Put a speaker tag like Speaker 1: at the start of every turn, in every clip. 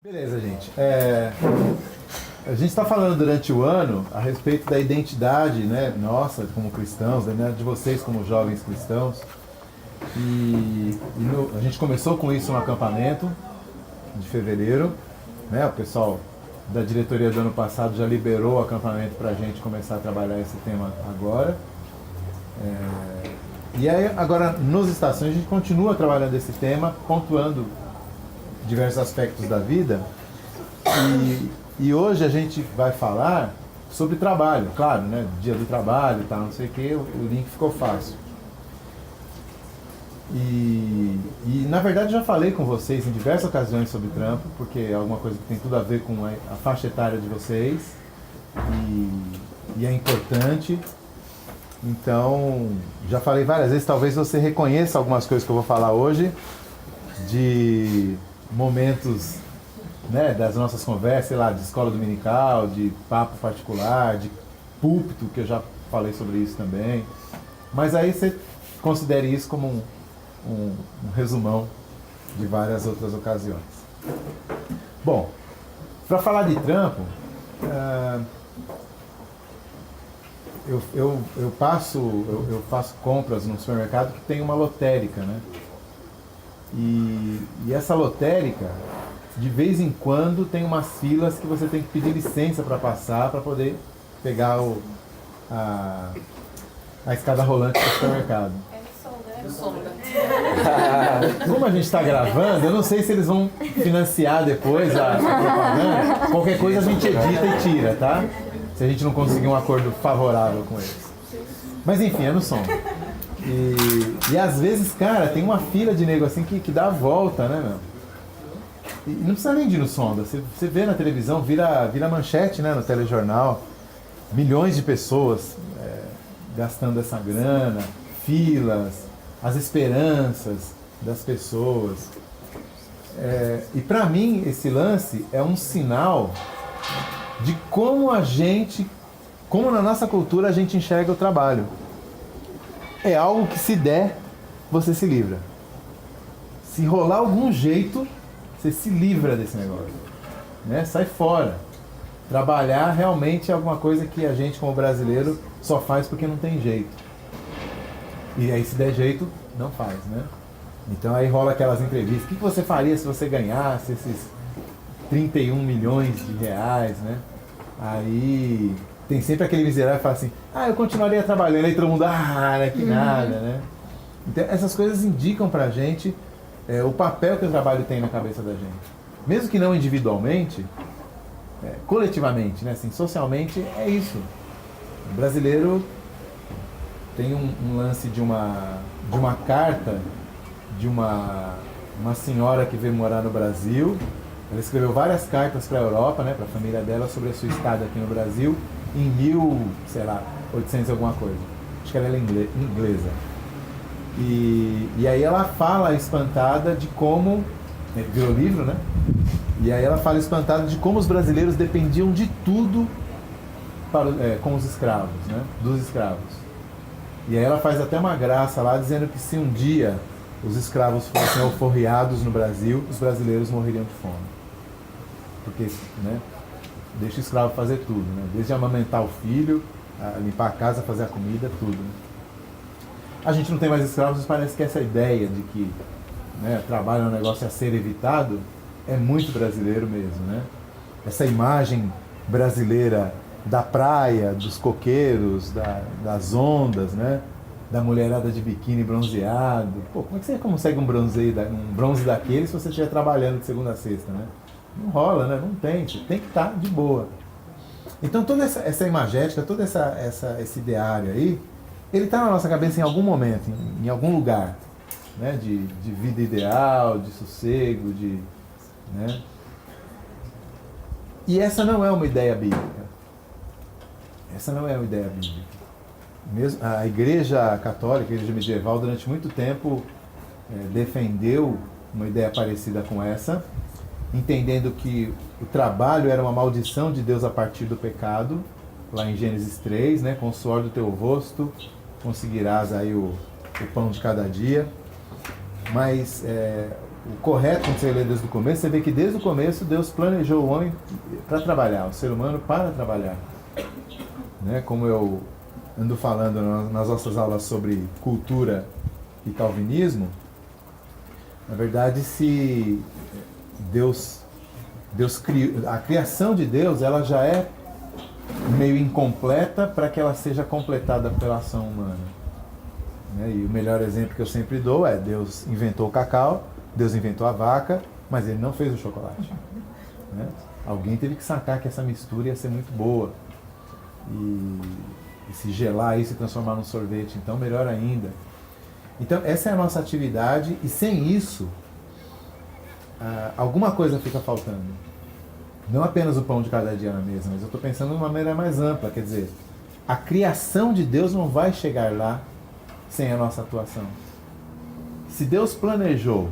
Speaker 1: Beleza, gente. A gente está falando durante o ano a respeito da identidade, né, nossa como cristãos, né, de vocês como jovens cristãos. A gente começou com isso no acampamento de fevereiro, né? O pessoal da diretoria do ano passado já liberou o acampamento para a gente começar a trabalhar esse tema agora. E aí, agora, nos Estações, a gente continua trabalhando esse tema, pontuando diversos aspectos da vida. E hoje a gente vai falar sobre trabalho, claro, né? Dia do trabalho e tal, não sei o que, o link ficou fácil. E na verdade já falei com vocês em diversas ocasiões sobre trampo, porque é alguma coisa que tem tudo a ver com a faixa etária de vocês e é importante. Então, já falei várias vezes, talvez você reconheça algumas coisas que eu vou falar hoje, de momentos, né, das nossas conversas, sei lá, de escola dominical, de papo particular, de púlpito, que eu já falei sobre isso também. Mas aí você considere isso como um resumão de várias outras ocasiões. Bom, para falar de trampo, eu faço compras no supermercado que tem uma lotérica, né? E essa lotérica, de vez em quando, tem umas filas que você tem que pedir licença para passar, para poder pegar a escada rolante do supermercado. Como a gente está gravando, eu não sei se eles vão financiar depois a propaganda. Qualquer coisa a gente edita e tira, tá? Se a gente não conseguir um acordo favorável com eles. Mas enfim, é no som. E às vezes, cara, tem uma fila de nego assim que dá a volta, né, meu? E não precisa nem de ir no Sonda. Você vê na televisão, vira manchete, né, no telejornal. Milhões de pessoas gastando essa grana, filas, as esperanças das pessoas. E para mim, esse lance é um sinal de como na nossa cultura a gente enxerga o trabalho. É algo que, se der, você se livra. Se rolar algum jeito, você se livra desse negócio, né? Sai fora. Trabalhar realmente é alguma coisa que a gente, como brasileiro, só faz porque não tem jeito. E aí, se der jeito, não faz, né? Então aí rola aquelas entrevistas. O que você faria se você ganhasse esses 31 milhões de reais, né? Aí tem sempre aquele miserável que fala assim: eu continuaria trabalhando. Aí todo mundo, que nada, né? Então essas coisas indicam pra gente o papel que o trabalho tem na cabeça da gente. Mesmo que não individualmente, coletivamente, né? Assim, socialmente, é isso. O brasileiro tem um lance de uma carta de uma senhora que veio morar no Brasil. Ela escreveu várias cartas para a Europa, né, para a família dela, sobre a sua estada aqui no Brasil, em 1800 alguma coisa. Acho que ela era inglesa. E aí ela fala espantada de como... virou livro, né? E aí ela fala espantada de como os brasileiros dependiam de tudo com os escravos, né? Dos escravos. E aí ela faz até uma graça lá, dizendo que se um dia os escravos fossem alforriados no Brasil, os brasileiros morreriam de fome. Porque, né, deixa o escravo fazer tudo, né? Desde amamentar o filho, limpar a casa, fazer a comida, tudo. Né? A gente não tem mais escravos, mas parece que essa ideia de que, né, trabalho é um negócio a ser evitado é muito brasileiro mesmo, né? Essa imagem brasileira da praia, dos coqueiros, das ondas, né? Da mulherada de biquíni bronzeado. Pô, como é que você consegue um bronze daquele se você estiver trabalhando de segunda a sexta, né? Não rola, né? Não tem. Você tem que estar de boa. Então toda essa imagética, todo esse ideário aí, ele está na nossa cabeça em algum momento, em algum lugar, né? De vida ideal, de sossego, né? E essa não é uma ideia bíblica. Essa não é uma ideia bíblica. Mesmo a Igreja Católica, a Igreja Medieval, durante muito tempo defendeu uma ideia parecida com essa, entendendo que o trabalho era uma maldição de Deus a partir do pecado, lá em Gênesis 3, né? Com o suor do teu rosto conseguirás aí o pão de cada dia. Mas o correto, quando você lê desde o começo, você vê que desde o começo Deus planejou o homem para trabalhar, o ser humano para trabalhar. Né? Como eu ando falando nas nossas aulas sobre cultura e calvinismo, na verdade, se Deus criou, a criação de Deus, ela já é meio incompleta para que ela seja completada pela ação humana. Né? E o melhor exemplo que eu sempre dou é: Deus inventou o cacau, Deus inventou a vaca, mas ele não fez o chocolate. Né? Alguém teve que sacar que essa mistura ia ser muito boa. E se gelar isso e transformar num sorvete, então melhor ainda. Então essa é a nossa atividade, e sem isso alguma coisa fica faltando. Não apenas o pão de cada dia na mesa, mas eu estou pensando de uma maneira mais ampla. Quer dizer, a criação de Deus não vai chegar lá sem a nossa atuação. Se Deus planejou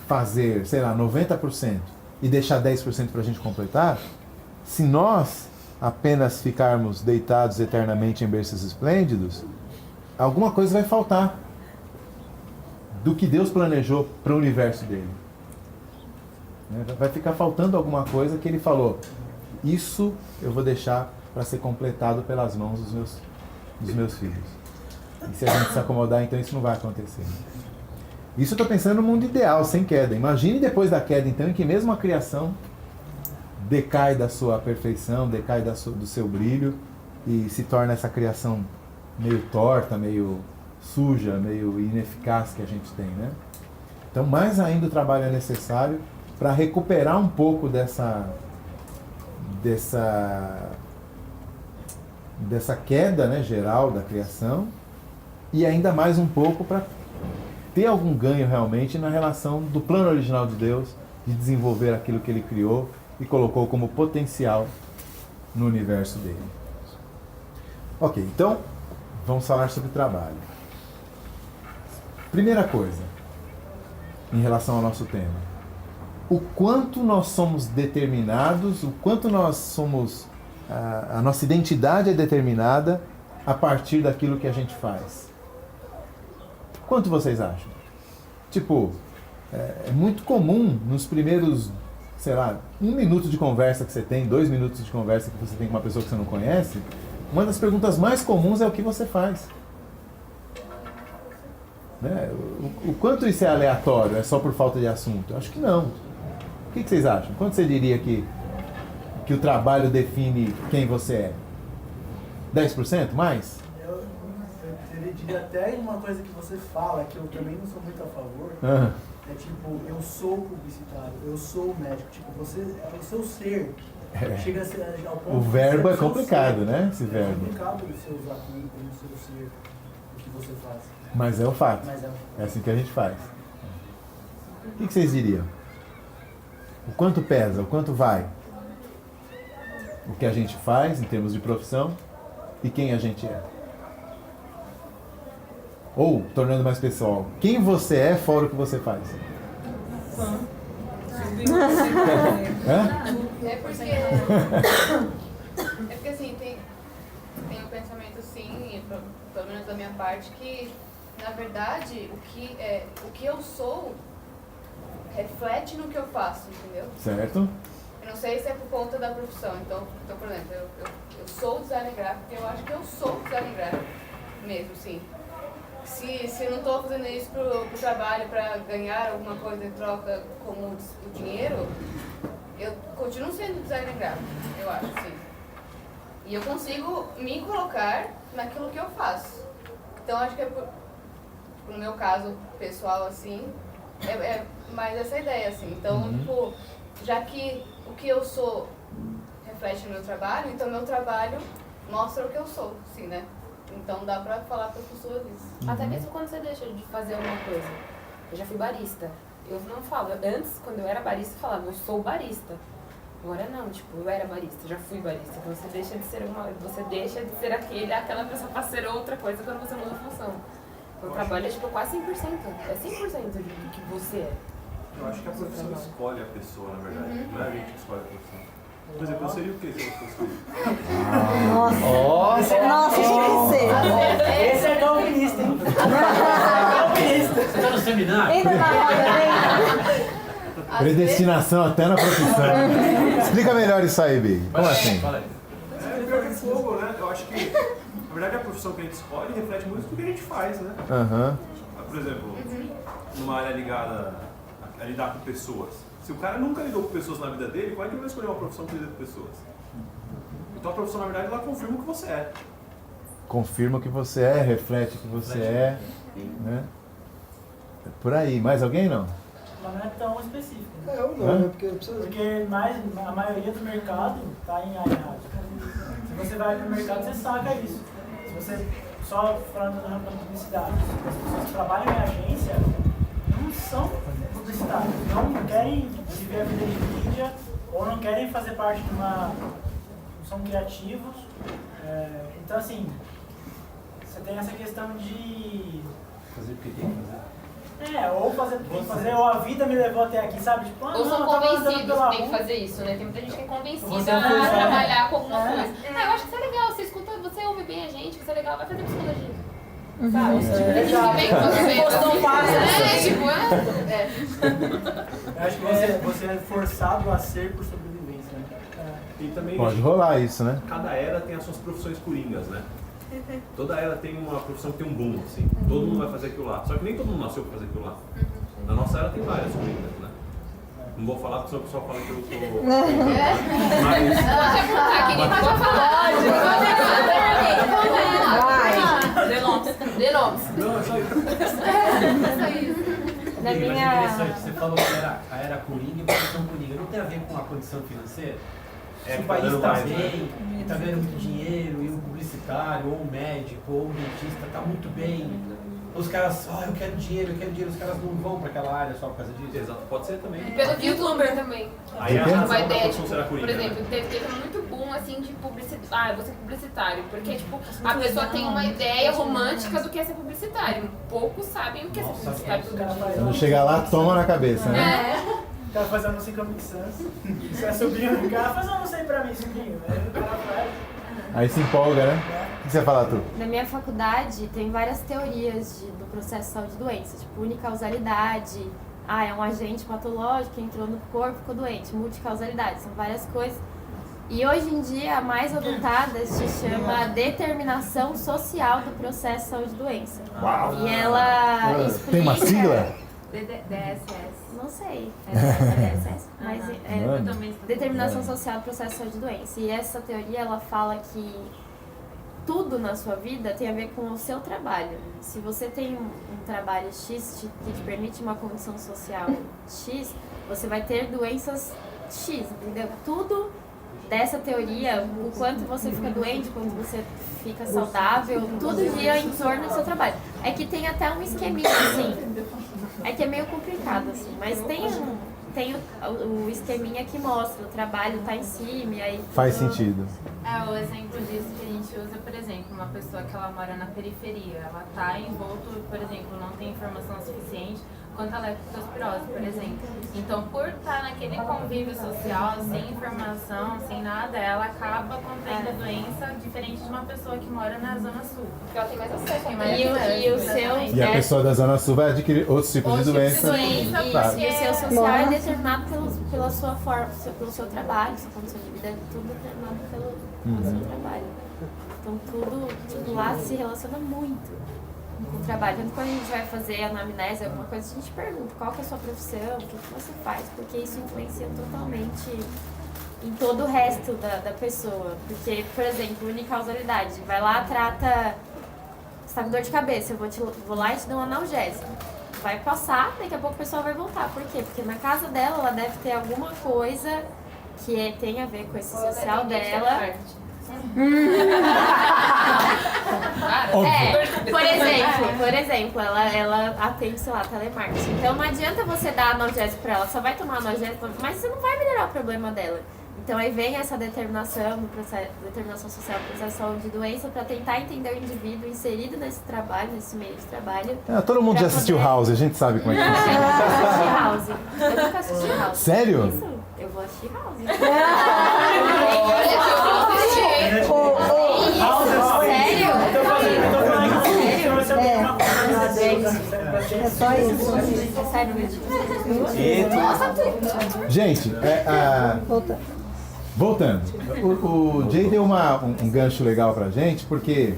Speaker 1: fazer, sei lá, 90% e deixar 10% para a gente completar, se nós apenas ficarmos deitados eternamente em berços esplêndidos, alguma coisa vai faltar do que Deus planejou para o universo dele. Vai ficar faltando alguma coisa que ele falou: isso eu vou deixar para ser completado pelas mãos dos meus filhos. E se a gente se acomodar, então isso não vai acontecer. Isso eu estou pensando no mundo ideal, sem queda. Imagine depois da queda, então, em que mesmo a criação decai da sua perfeição, decai do seu brilho e se torna essa criação meio torta, meio suja, meio ineficaz que a gente tem, né? Então, mais ainda o trabalho é necessário para recuperar um pouco dessa queda, né, geral da criação, e ainda mais um pouco para ter algum ganho realmente na relação do plano original de Deus de desenvolver aquilo que ele criou e colocou como potencial no universo dele. Ok, então vamos falar sobre trabalho. Primeira coisa, em relação ao nosso tema: o quanto nós somos determinados, o quanto nós somos, a nossa identidade é determinada a partir daquilo que a gente faz. Quanto vocês acham? Tipo, é muito comum nos primeiros, sei lá, 1 minuto de conversa que você tem, 2 minutos de conversa que você tem com uma pessoa que você não conhece, uma das perguntas mais comuns é o que você faz. Né? O quanto isso é aleatório, é só por falta de assunto? Eu acho que não. O que vocês acham? Quanto você diria que o trabalho define quem você é? 10%? Mais?
Speaker 2: Eu diria até uma coisa que você fala, que eu também não sou muito a favor, é tipo: eu sou publicitário, eu sou médico. Tipo, você é o seu ser. Chega a ser ao ponto.
Speaker 1: O verbo é complicado, né? Esse verbo.
Speaker 2: É complicado você usar como o seu ser, o que você faz.
Speaker 1: Mas é o fato. É assim que a gente faz. O que vocês diriam? O quanto pesa, o quanto vai o que a gente faz em termos de profissão e quem a gente é? Ou, tornando mais pessoal, quem você é fora o que você faz?
Speaker 3: É porque assim, tem um pensamento assim, pelo menos da minha parte, que na verdade o que eu sou reflete no que eu faço, entendeu?
Speaker 1: Certo.
Speaker 3: Eu não sei se é por conta da profissão. Então por exemplo, eu sou designer gráfico, eu acho que eu sou designer gráfico mesmo, sim. Se eu não estou fazendo isso pro trabalho, para ganhar alguma coisa em troca como o dinheiro, eu continuo sendo designer gráfico, eu acho, sim. E eu consigo me colocar naquilo que eu faço. Então acho que é no meu caso pessoal, assim, é mais essa ideia, assim. Então, tipo, já que o que eu sou reflete no meu trabalho, então meu trabalho mostra o que eu sou, sim, né? Então dá pra falar para as pessoas isso.
Speaker 4: Até mesmo quando você deixa de fazer alguma coisa. Eu já fui barista. Eu não falo. Antes, quando eu era barista, eu falava: eu sou barista. Agora não, tipo, eu era barista, já fui barista. Então você deixa de ser aquela pessoa para ser outra coisa quando você muda a função. Então o trabalho é tipo quase 100%. É 100% do que você é.
Speaker 5: Eu acho que a profissão escolhe a pessoa, na verdade. Não é a gente que escolhe a profissão. Por exemplo, eu seria o que se eu fosse?
Speaker 6: Nossa, tinha que ser.
Speaker 2: Esse é calvinista, hein?
Speaker 7: Você
Speaker 6: seminário.
Speaker 7: Entra na roda, vem.
Speaker 1: Predestinação até na profissão. Explica melhor isso aí, Big. Como assim?
Speaker 6: Fala aí.
Speaker 5: É pior que fogo, né? Eu acho que, na verdade, a profissão que a gente escolhe reflete muito do que a gente faz, né?
Speaker 1: Aham.
Speaker 5: Por exemplo, numa área ligada a lidar com pessoas. Se o cara nunca lidou com pessoas na vida dele, como é que ele vai escolher uma profissão que lida com pessoas? Então a profissão, na verdade, ela confirma o que você é.
Speaker 1: Confirma o que você é, reflete o que você é. Né? É por aí. Mais alguém não?
Speaker 2: Mas não é tão específico. Né?
Speaker 8: Eu não, né? Porque eu preciso...
Speaker 2: Porque a maioria do mercado está em área rádio. Se você vai para o mercado, você saca isso. Se você, só falando na publicidade, as pessoas que trabalham em agência não são publicitários, não querem viver a vida de mídia ou não querem fazer parte de uma... não são criativos. Então, assim, você tem essa questão de...
Speaker 6: Fazer porque tem que fazer.
Speaker 2: Ou fazer porque tem que fazer, ou a vida me levou até aqui, sabe? Tipo,
Speaker 4: Ou são
Speaker 2: eu tava andando
Speaker 4: convencidos
Speaker 2: pela
Speaker 4: que tem que
Speaker 2: rua.
Speaker 4: fazer isso, né? Tem muita gente que é convencida
Speaker 2: Você
Speaker 4: a
Speaker 2: foi,
Speaker 4: trabalhar com alguma coisa. Eu acho que isso é legal, você escuta, você ouve bem a gente, isso é legal, vai fazer psicologia. Sabe? Tipo, tem gente que vem com você.
Speaker 2: Eu acho que você é forçado a ser por sobrevivência, né?
Speaker 5: E também
Speaker 1: Pode rolar isso, né?
Speaker 5: cada era tem as suas profissões coringas, né? Toda era tem uma profissão que tem um boom, assim. Todo mundo vai fazer aquilo lá. Só que nem todo mundo nasceu pra fazer aquilo lá. Na nossa era tem várias coringas, né? Não vou falar porque senão o pessoal fala que eu sou... Mas...
Speaker 4: Pode perguntar, querido, pode falar.
Speaker 7: Vai.
Speaker 4: Dê nomes.
Speaker 5: Não, é só isso.
Speaker 7: Na
Speaker 6: Mas
Speaker 7: minha...
Speaker 6: é interessante, você falou que a era coringa e profissão coringa. Não tem a ver com a condição financeira?
Speaker 5: É
Speaker 6: Se
Speaker 5: que
Speaker 6: o
Speaker 5: tá
Speaker 6: país
Speaker 5: dando
Speaker 6: está
Speaker 5: mais, né?
Speaker 6: bem, está ganhando muito dinheiro, e o publicitário, ou o médico, ou o dentista está muito bem, os caras, eu quero dinheiro, os caras não vão para aquela área só por causa disso.
Speaker 5: Exato, pode ser também.
Speaker 4: Pelo youtuber também.
Speaker 5: Aí a
Speaker 1: Depende.
Speaker 5: razão
Speaker 4: Uma
Speaker 5: da
Speaker 4: ideia,
Speaker 5: profissão
Speaker 4: tipo,
Speaker 5: será
Speaker 4: por
Speaker 5: coringa,
Speaker 4: exemplo,
Speaker 5: né?
Speaker 4: teve muito boom assim de publicidade. Eu vou ser publicitário. Porque, tipo, a pessoa tem uma ideia romântica do que é ser publicitário. Poucos sabem o que é ser publicitário.
Speaker 1: Quando chegar lá, toma na cabeça, né?
Speaker 2: O cara faz anúncio em Comic Sans. Você é sobrinho do cara, faz anúncio aí pra mim, sobrinho. Aí o cara faz.
Speaker 1: Aí se empolga, né? O que você ia falar, tu?
Speaker 7: Na minha faculdade tem várias teorias do processo de saúde e doença, tipo unicausalidade, é um agente patológico que entrou no corpo e ficou doente, multicausalidade, são várias coisas. E hoje em dia a mais adotada se chama determinação social do processo de saúde e doença.
Speaker 1: Uau!
Speaker 7: E ela explica...
Speaker 1: Tem uma sigla?
Speaker 7: DSS. Não sei. DSS. Mas
Speaker 1: Mano.
Speaker 7: determinação social do processo de saúde e doença. E essa teoria ela fala que tudo na sua vida tem a ver com o seu trabalho. Se você tem um trabalho X que te permite uma condição social X, você vai ter doenças X, entendeu? Tudo dessa teoria, o quanto você fica doente, quanto você fica saudável, tudo gira em torno do seu trabalho. É que tem até um esqueminha, assim, é que é meio complicado, assim, mas tem o esqueminha que mostra, o trabalho tá em cima, e aí...
Speaker 1: Faz sentido.
Speaker 9: O exemplo disso que a gente usa, por exemplo, uma pessoa que ela mora na periferia, ela tá envolto, por exemplo, não tem informação suficiente quanto a leptospirose, por exemplo. Então, por estar naquele convívio social, sem informação, sem nada, ela acaba contraindo a doença diferente de uma pessoa que mora na Zona Sul.
Speaker 4: Porque ela tem mais acesso a
Speaker 7: E o seu...
Speaker 1: E a pessoa da Zona Sul vai adquirir outros tipos de doença. Claro.
Speaker 7: E o seu social é determinado pela sua forma, pelo seu trabalho, sua condição de vida, é tudo determinado pelo seu trabalho. Então tudo lá se relaciona muito com o trabalho. Tanto quando a gente vai fazer anamnese, alguma coisa, a gente pergunta qual que é a sua profissão, o que você faz, porque isso influencia totalmente em todo o resto da pessoa. Porque, por exemplo, unicausalidade, vai lá, trata, você tá com dor de cabeça, eu vou lá e te dou um analgésico. Vai passar, daqui a pouco a pessoa vai voltar. Por quê? Porque na casa dela, ela deve ter alguma coisa que tem a ver com esse social dela. Por exemplo, ela atende, sei lá, telemarketing. Então não adianta você dar analgésico pra ela, só vai tomar analgésico, mas você não vai melhorar o problema dela. Então aí vem essa determinação social do processo de saúde e doença para tentar entender o indivíduo inserido nesse trabalho, nesse meio de trabalho.
Speaker 1: Todo mundo já assistiu House, a gente sabe como é que funciona.
Speaker 7: Eu nunca assisti House. Eu nunca assisti House.
Speaker 1: Sério?
Speaker 7: Isso, eu vou assistir House.
Speaker 2: Sério? Eu tô falando que você vai ser uma coisa.
Speaker 8: É só isso.
Speaker 7: Sério mesmo.
Speaker 1: Gente, voltando. O Jay deu um gancho legal pra gente, porque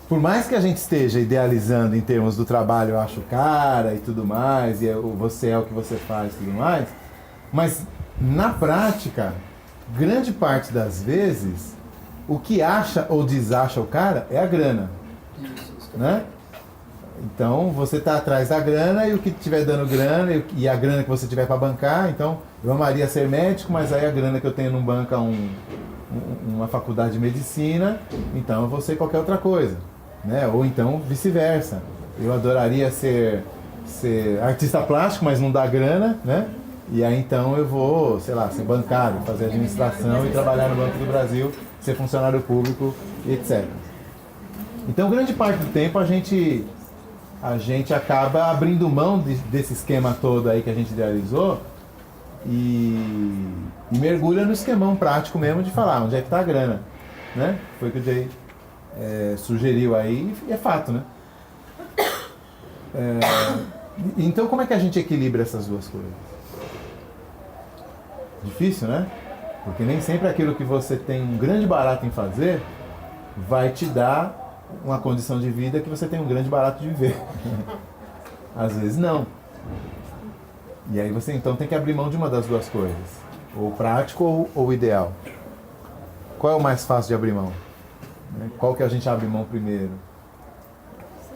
Speaker 1: por mais que a gente esteja idealizando em termos do trabalho, eu acho cara e tudo mais, e você é o que você faz e tudo mais, mas na prática, grande parte das vezes, o que acha ou desacha o cara é a grana, né? Então você está atrás da grana e o que estiver dando grana e a grana que você tiver para bancar, então eu amaria ser médico, mas aí a grana que eu tenho não banca uma faculdade de medicina, então eu vou ser qualquer outra coisa, né? Ou então vice-versa. Eu adoraria ser artista plástico, mas não dá grana, né? E aí então eu vou, sei lá, ser bancário, fazer administração e trabalhar no Banco do Brasil, ser funcionário público, etc. Então grande parte do tempo a gente acaba abrindo mão desse esquema todo aí que a gente idealizou e mergulha no esquemão prático mesmo de falar onde é que está a grana, né? Foi o que o Jay sugeriu aí e é fato, né? Então como é que a gente equilibra essas duas coisas? Difícil, né? Porque nem sempre aquilo que você tem um grande barato em fazer vai te dar uma condição de vida que você tem um grande barato de viver. Às vezes não. E aí você então tem que abrir mão de uma das duas coisas. Ou prático ou ideal. Qual é o mais fácil de abrir mão? Qual que a gente abre mão primeiro?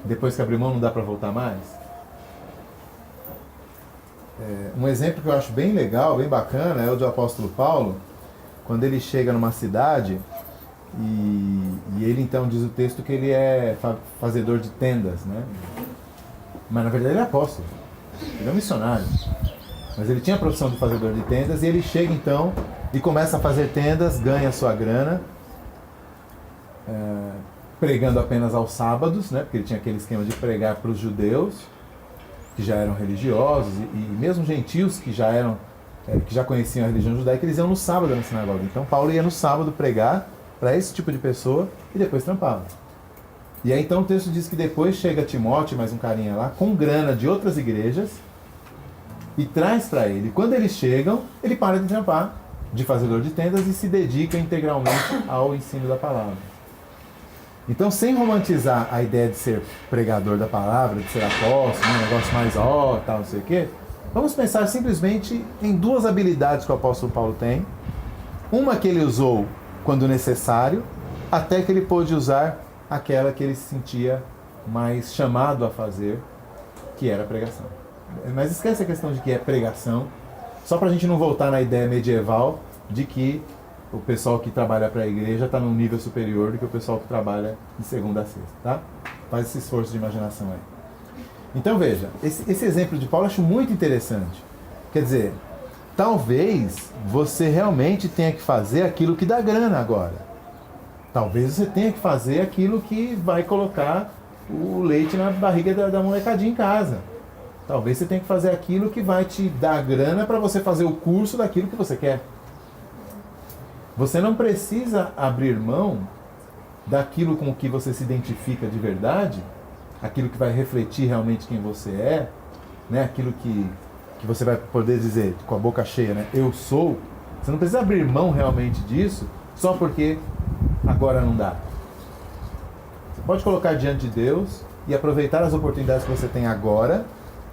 Speaker 1: Depois que abrir mão não dá para voltar mais? Um exemplo que eu acho bem legal, bem bacana, é o do apóstolo Paulo, quando ele chega numa cidade e ele então diz o texto que ele é fazedor de tendas, né? Mas na verdade ele é apóstolo, ele é um missionário, mas ele tinha a profissão de fazedor de tendas e ele chega então e começa a fazer tendas, ganha a sua grana, pregando apenas aos sábados, né? Porque ele tinha aquele esquema de pregar para os judeus, que já eram religiosos, e mesmo gentios que já conheciam a religião judaica, eles iam no sábado na sinagoga. Então Paulo ia no sábado pregar para esse tipo de pessoa e depois trampava. E aí então o texto diz que depois chega Timóteo, mais um carinha lá, com grana de outras igrejas e traz para ele. Quando eles chegam, ele para de trampar, de fazedor de tendas, e se dedica integralmente ao ensino da palavra. Então, sem romantizar a ideia de ser pregador da palavra, de ser apóstolo, um negócio mais tal, não sei o quê, vamos pensar simplesmente em duas habilidades que o apóstolo Paulo tem. Uma que ele usou quando necessário, até que ele pôde usar aquela que ele se sentia mais chamado a fazer, que era a pregação. Mas esquece a questão de que é pregação, só para a gente não voltar na ideia medieval de que o pessoal que trabalha para a igreja está num nível superior do que o pessoal que trabalha de segunda a sexta, tá? Faz esse esforço de imaginação aí. Então veja, esse exemplo de Paulo eu acho muito interessante. Quer dizer, talvez você realmente tenha que fazer aquilo que dá grana agora. Talvez você tenha que fazer aquilo que vai colocar o leite na barriga da molecadinha em casa. Talvez você tenha que fazer aquilo que vai te dar grana para você fazer o curso daquilo que você quer. Você não precisa abrir mão daquilo com o que você se identifica de verdade, aquilo que vai refletir realmente quem você é, né? Aquilo que você vai poder dizer com a boca cheia, né? Eu sou. Você não precisa abrir mão realmente disso só porque agora não dá. Você pode colocar diante de Deus e aproveitar as oportunidades que você tem agora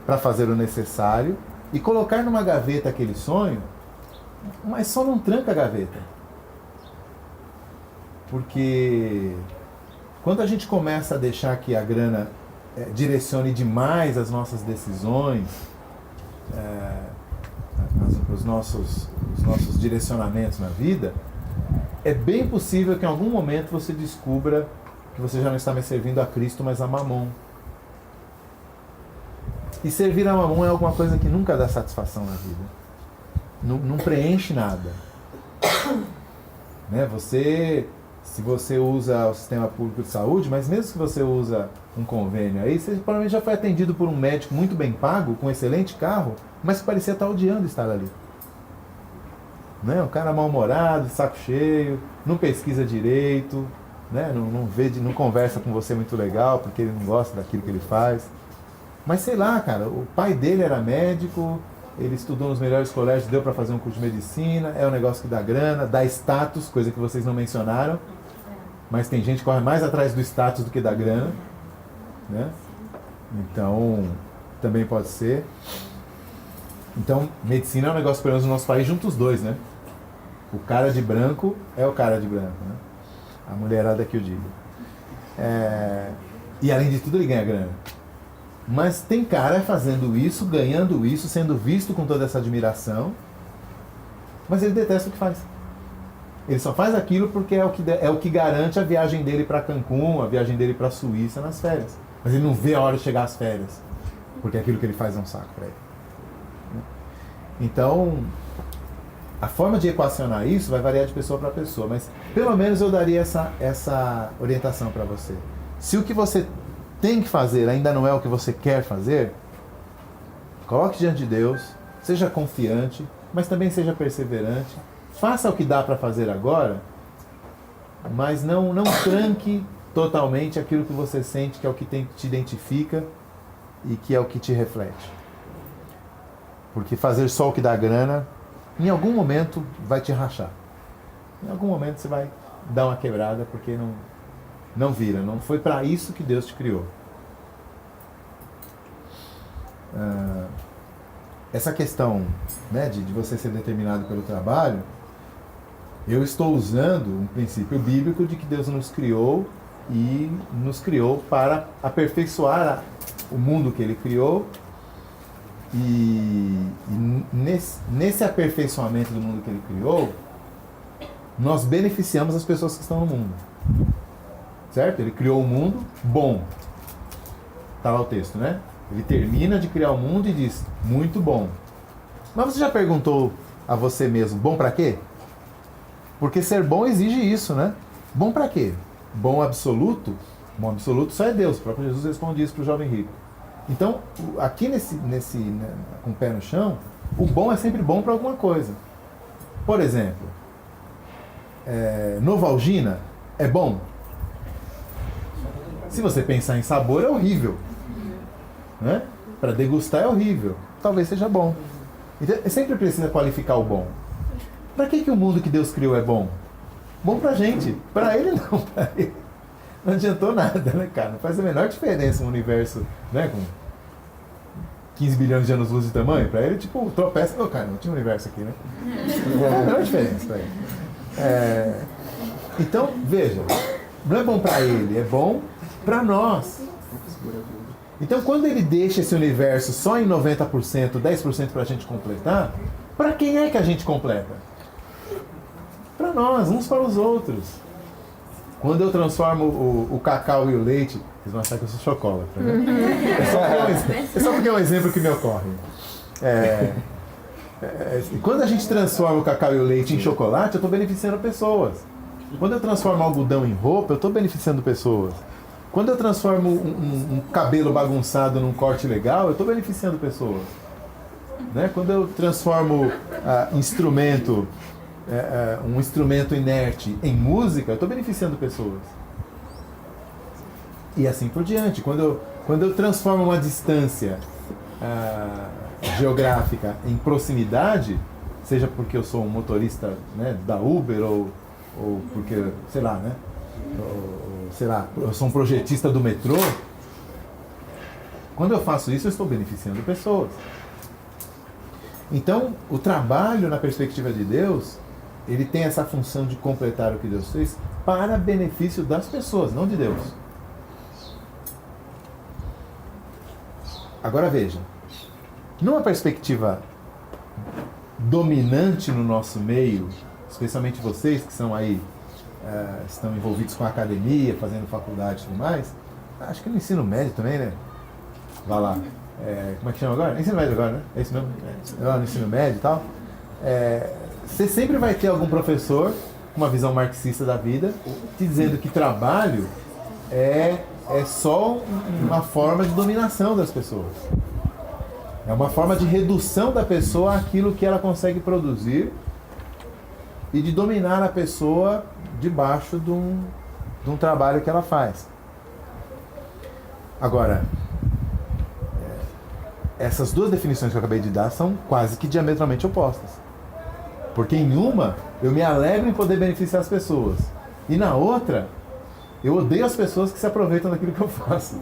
Speaker 1: para fazer o necessário e colocar numa gaveta aquele sonho, mas só não tranca a gaveta. Porque quando a gente começa a deixar que a grana direcione demais as nossas decisões, os nossos direcionamentos na vida, é bem possível que em algum momento você descubra que você já não está mais servindo a Cristo, mas a Mamon. E servir a Mamon é alguma coisa que nunca dá satisfação na vida. Não preenche nada. Né? Se você usa o sistema público de saúde, mas mesmo que você usa um convênio aí, você provavelmente já foi atendido por um médico muito bem pago, com um excelente carro, mas que parecia estar odiando estar ali. Né? Um cara mal-humorado, saco cheio, não pesquisa direito, né? Não conversa com você muito legal, porque ele não gosta daquilo que ele faz. Mas sei lá, cara, o pai dele era médico, ele estudou nos melhores colégios, deu para fazer um curso de medicina, é um negócio que dá grana, dá status, coisa que vocês não mencionaram, mas tem gente que corre mais atrás do status do que da grana, né? Então, também pode ser. Então, medicina é um negócio, pelo menos no nosso país, junto os dois, né? O cara de branco é o cara de branco, né? A mulherada que eu digo. E além de tudo ele ganha grana. Mas tem cara fazendo isso, ganhando isso, sendo visto com toda essa admiração, mas ele detesta o que faz. Ele só faz aquilo porque é o que garante a viagem dele para Cancún, a viagem dele para a Suíça nas férias. Mas ele não vê a hora de chegar às férias, porque aquilo que ele faz é um saco para ele. Então, a forma de equacionar isso vai variar de pessoa para pessoa, mas pelo menos eu daria essa orientação para você. Se o que você tem que fazer ainda não é o que você quer fazer, coloque diante de Deus, seja confiante, mas também seja perseverante, faça o que dá para fazer agora, mas não tranque totalmente aquilo que você sente que é o que te identifica e que é o que te reflete. Porque fazer só o que dá grana, em algum momento vai te rachar. Em algum momento você vai dar uma quebrada porque não vira. Não foi para isso que Deus te criou. Essa questão, né, de você ser determinado pelo trabalho, eu estou usando um princípio bíblico de que Deus nos criou e nos criou para aperfeiçoar o mundo que Ele criou. E nesse aperfeiçoamento do mundo que Ele criou, nós beneficiamos as pessoas que estão no mundo. Certo? Ele criou um mundo bom. Está lá o texto, né? Ele termina de criar o mundo e diz, muito bom. Mas você já perguntou a você mesmo, bom para quê? Porque ser bom exige isso, né? Bom para quê? Bom absoluto? Bom absoluto só é Deus. O próprio Jesus responde isso para o jovem rico. Então, aqui com o pé no chão, o bom é sempre bom para alguma coisa. Por exemplo, Novalgina é bom? Se você pensar em sabor, é horrível. Né? Para degustar é horrível. Talvez seja bom. Então, sempre precisa qualificar o bom. Para que o mundo que Deus criou é bom? Bom pra gente. Para ele não. Pra ele não adiantou nada, né, cara? Não faz a menor diferença um universo, né, com 15 bilhões de anos-luz de tamanho. Para ele, tipo, tropeça. Não, cara, não tinha um universo aqui, né? Não faz a menor diferença para ele. Então, veja. Não é bom para ele, é bom para nós. Então, quando ele deixa esse universo só em 90%, 10% para a gente completar, para quem é que a gente completa? Para nós, uns para os outros. Quando eu transformo o cacau e o leite, vocês vão achar que eu sou chocolatra, né? É só porque é um exemplo que me ocorre. Quando a gente transforma o cacau e o leite em chocolate, eu estou beneficiando pessoas. Quando eu transformo algodão em roupa, eu estou beneficiando pessoas. Quando eu transformo um cabelo bagunçado num corte legal, eu estou beneficiando pessoas. Né? Quando eu transformo um instrumento inerte em música, eu estou beneficiando pessoas. E assim por diante. Quando eu transformo uma distância geográfica em proximidade, seja porque eu sou um motorista, né, da Uber ou porque, sei lá, né? Sei lá, eu sou um projetista do metrô. Quando eu faço isso, eu estou beneficiando pessoas. Então, o trabalho na perspectiva de Deus, ele tem essa função de completar o que Deus fez para benefício das pessoas, não de Deus. Agora veja, numa perspectiva dominante no nosso meio, especialmente vocês que são aí, estão envolvidos com a academia, fazendo faculdade e tudo mais, acho que no ensino médio também, né? Vai lá. Como é que chama agora? Ensino médio agora, né? É isso mesmo? Lá no ensino médio e tal. Você sempre vai ter algum professor com uma visão marxista da vida, te dizendo que trabalho é só uma forma de dominação das pessoas. É uma forma de redução da pessoa àquilo que ela consegue produzir e de dominar a pessoa debaixo de um trabalho que ela faz. Agora, essas duas definições que eu acabei de dar são quase que diametralmente opostas. Porque em uma, eu me alegro em poder beneficiar as pessoas. E na outra, eu odeio as pessoas que se aproveitam daquilo que eu faço.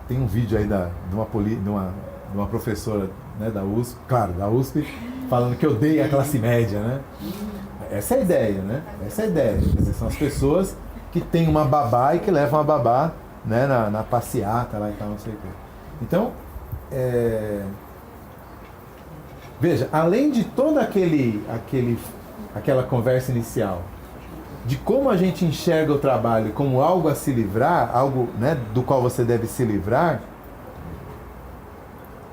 Speaker 1: Tem um vídeo aí de uma professora, né, da USP, claro, da USP, falando que odeia a classe média, né? Essa é a ideia, né? Essa é a ideia. Quer dizer, são as pessoas que têm uma babá e que levam a babá, né, na passeata lá e tal, não sei o quê. Então, veja, além de toda aquela conversa inicial, de como a gente enxerga o trabalho como algo a se livrar, algo, né, do qual você deve se livrar,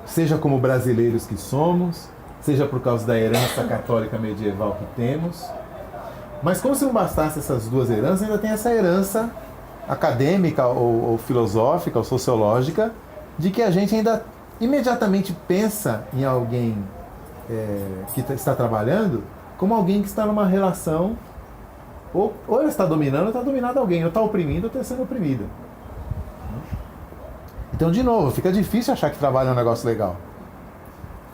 Speaker 1: seja como brasileiros que somos, seja por causa da herança católica medieval que temos. Mas como se não bastasse essas duas heranças, ainda tem essa herança acadêmica ou filosófica ou sociológica de que a gente ainda imediatamente pensa em alguém que está trabalhando como alguém que está numa relação ou ele está dominando ou está dominado alguém, ou está oprimindo ou está sendo oprimida. Então, de novo, fica difícil achar que trabalho é um negócio legal.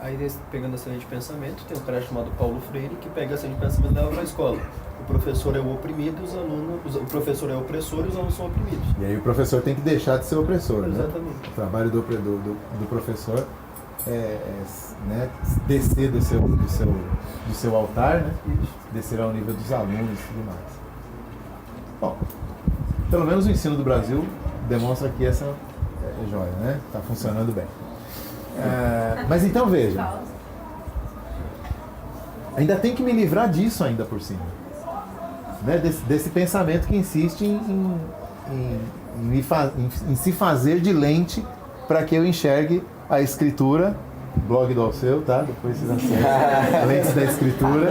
Speaker 8: Aí, pegando essa linha de pensamento, tem um cara chamado Paulo Freire que pega essa linha de pensamento e leva para a escola. O professor é o oprimido, o professor é o opressor e os alunos são oprimidos.
Speaker 1: E aí o professor tem que deixar de ser opressor.
Speaker 8: Exatamente.
Speaker 1: Né? O trabalho do professor né, descer do seu altar, né? Descer ao nível dos alunos e tudo mais. Bom, pelo menos o ensino do Brasil demonstra que essa é joia, né? Está funcionando bem. Mas então veja, ainda tem que me livrar disso ainda por cima, né? Desse pensamento que insiste em se fazer de lente para que eu enxergue a escritura, blog do Alceu, tá? Depois vocês acessam, lentes da escritura.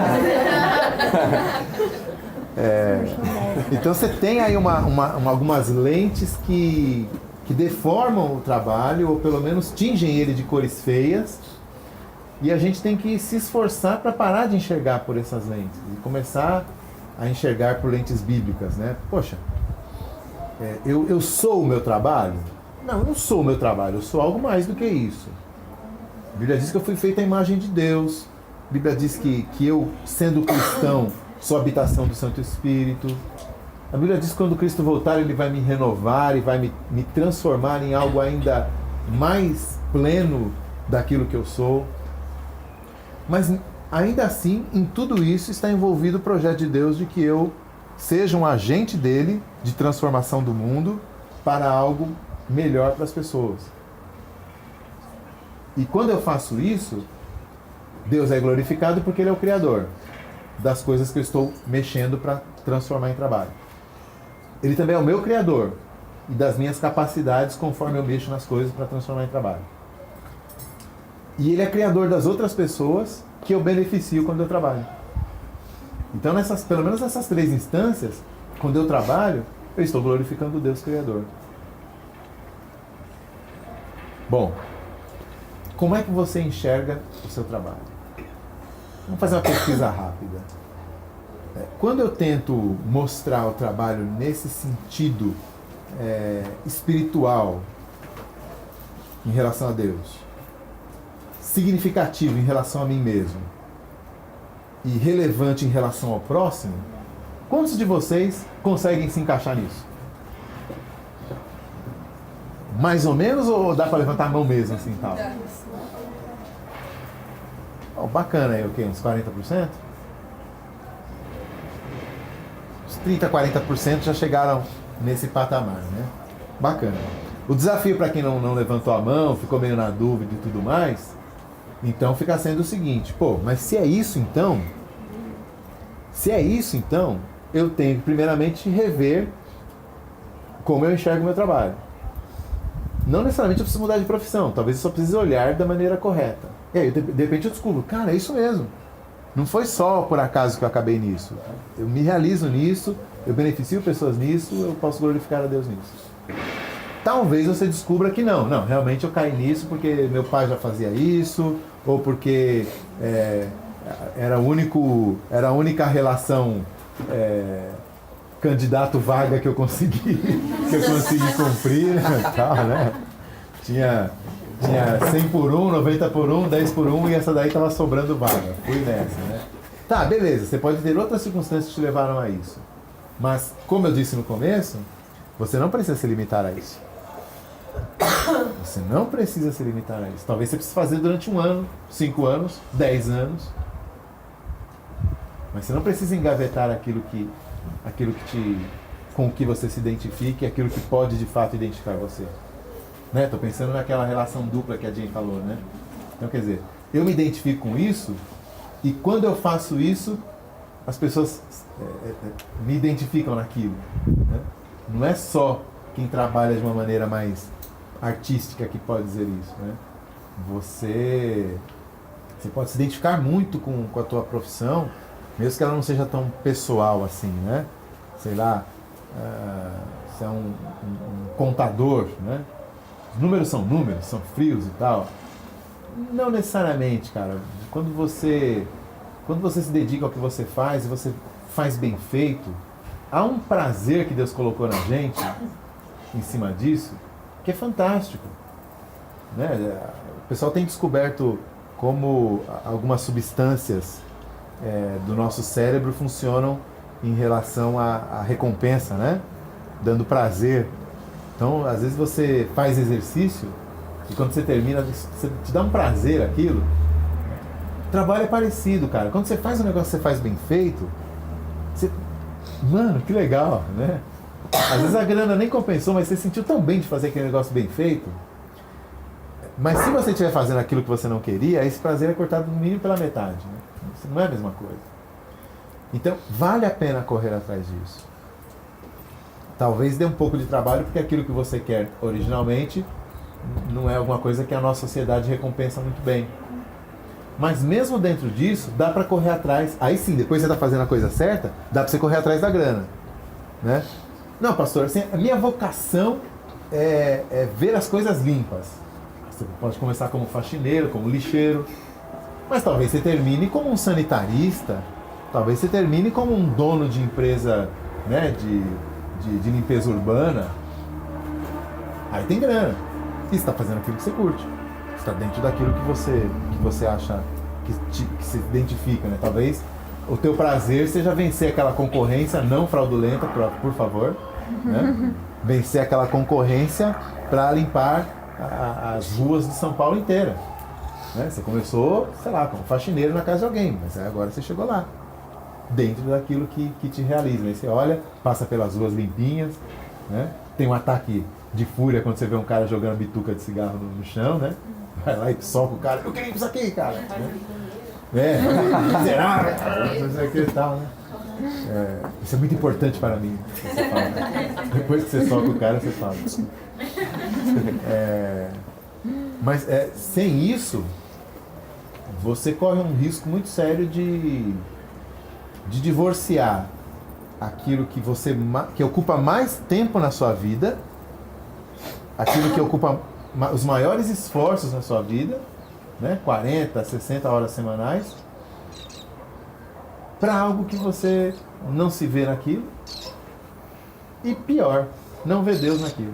Speaker 1: Então você tem aí algumas lentes que deformam o trabalho, ou pelo menos tingem ele de cores feias, e a gente tem que se esforçar para parar de enxergar por essas lentes e começar a enxergar por lentes bíblicas, né? Poxa, eu sou o meu trabalho? Não, eu não sou o meu trabalho, eu sou algo mais do que isso. A Bíblia diz que eu fui feito à imagem de Deus. A Bíblia diz que eu, sendo cristão, sou a habitação do Santo Espírito. A Bíblia diz que quando Cristo voltar, Ele vai me renovar e vai me transformar em algo ainda mais pleno daquilo que eu sou. Mas, ainda assim, em tudo isso está envolvido o projeto de Deus de que eu seja um agente dele de transformação do mundo para algo melhor para as pessoas. E quando eu faço isso, Deus é glorificado porque Ele é o Criador das coisas que eu estou mexendo para transformar em trabalho. Ele também é o meu Criador e das minhas capacidades conforme eu mexo nas coisas para transformar em trabalho. E Ele é Criador das outras pessoas que eu beneficio quando eu trabalho. Então, pelo menos nessas três instâncias, quando eu trabalho, eu estou glorificando o Deus Criador. Bom, como é que você enxerga o seu trabalho? Vamos fazer uma pesquisa rápida. Quando eu tento mostrar o trabalho nesse sentido espiritual em relação a Deus, significativo em relação a mim mesmo e relevante em relação ao próximo, quantos de vocês conseguem se encaixar nisso? Mais ou menos, ou dá para levantar a mão mesmo assim, tal? Oh, bacana aí, ok, uns 40%? Uns 30, 40% já chegaram nesse patamar, né? Bacana. O desafio para quem não levantou a mão, ficou meio na dúvida e tudo mais, então fica sendo o seguinte, mas se é isso então, eu tenho que primeiramente rever como eu enxergo o meu trabalho. Não necessariamente eu preciso mudar de profissão, talvez eu só precise olhar da maneira correta. E aí, de repente eu descubro, cara, é isso mesmo. Não foi só por acaso que eu acabei nisso. Eu me realizo nisso, eu beneficio pessoas nisso, eu posso glorificar a Deus nisso. Talvez você descubra que não, realmente eu caí nisso porque meu pai já fazia isso, ou porque era a única relação candidato vaga que eu consegui cumprir, tal, né? Tinha 100 por 1, 90 por 1, 10 por 1 e essa daí tava sobrando vaga. Fui nessa, né? Tá, beleza, você pode ter outras circunstâncias que te levaram a isso. Mas, como eu disse no começo, você não precisa se limitar a isso. Você não precisa se limitar a isso. Talvez você precise fazer durante 1 ano, 5 anos, 10 anos. Mas você não precisa engavetar com o que você se identifique, aquilo que pode de fato identificar você. Né? Tô pensando naquela relação dupla que a Jane falou, né? Então, quer dizer, eu me identifico com isso e quando eu faço isso, as pessoas me identificam naquilo. Né? Não é só quem trabalha de uma maneira mais artística que pode dizer isso. Né? Você pode se identificar muito com a tua profissão, mesmo que ela não seja tão pessoal assim, né? Sei lá, você é um contador, né? Os números, são frios e tal. Não necessariamente, cara. Quando você se dedica ao que você faz e você faz bem feito, há um prazer que Deus colocou na gente em cima disso que é fantástico. Né? O pessoal tem descoberto como algumas substâncias do nosso cérebro funcionam em relação à recompensa, né? Dando prazer. Então, às vezes você faz exercício e quando você termina, você te dá um prazer aquilo. O trabalho é parecido, cara. Quando você faz um negócio que você faz bem feito, mano, que legal, né? Às vezes a grana nem compensou, mas você sentiu tão bem de fazer aquele negócio bem feito. Mas se você estiver fazendo aquilo que você não queria, esse prazer é cortado no mínimo pela metade. Né? Isso não é a mesma coisa. Então, vale a pena correr atrás disso. Talvez dê um pouco de trabalho, porque aquilo que você quer originalmente não é alguma coisa que a nossa sociedade recompensa muito bem. Mas mesmo dentro disso, dá para correr atrás. Aí sim, depois você está fazendo a coisa certa, dá para você correr atrás da grana. Né? Não, pastor, assim, a minha vocação é ver as coisas limpas. Você pode começar como faxineiro, como lixeiro, mas talvez você termine como um sanitarista, talvez você termine como um dono de empresa, né, de limpeza urbana. Aí tem grana. E você está fazendo aquilo que você curte. Você está dentro daquilo que você acha que se identifica, né? Talvez o teu prazer seja vencer aquela concorrência não fraudulenta, por favor, né? Vencer aquela concorrência para limpar as ruas de São Paulo inteira. Né? Você começou, sei lá, como faxineiro na casa de alguém, mas agora você chegou lá, dentro daquilo que te realiza. Aí você olha, passa pelas ruas limpinhas, né? Tem um ataque de fúria quando você vê um cara jogando bituca de cigarro no chão, né? Vai lá e soca o cara, eu queria isso aqui, cara. Miserável, não sei o que e tal, né? Isso é muito importante para mim. Você fala, né? Depois que você soca o cara, você fala. Mas sem isso, você corre um risco muito sério de divorciar aquilo que ocupa mais tempo na sua vida, aquilo que ocupa os maiores esforços na sua vida, né? 40, 60 horas semanais, para algo que você não se vê naquilo e pior, não vê Deus naquilo.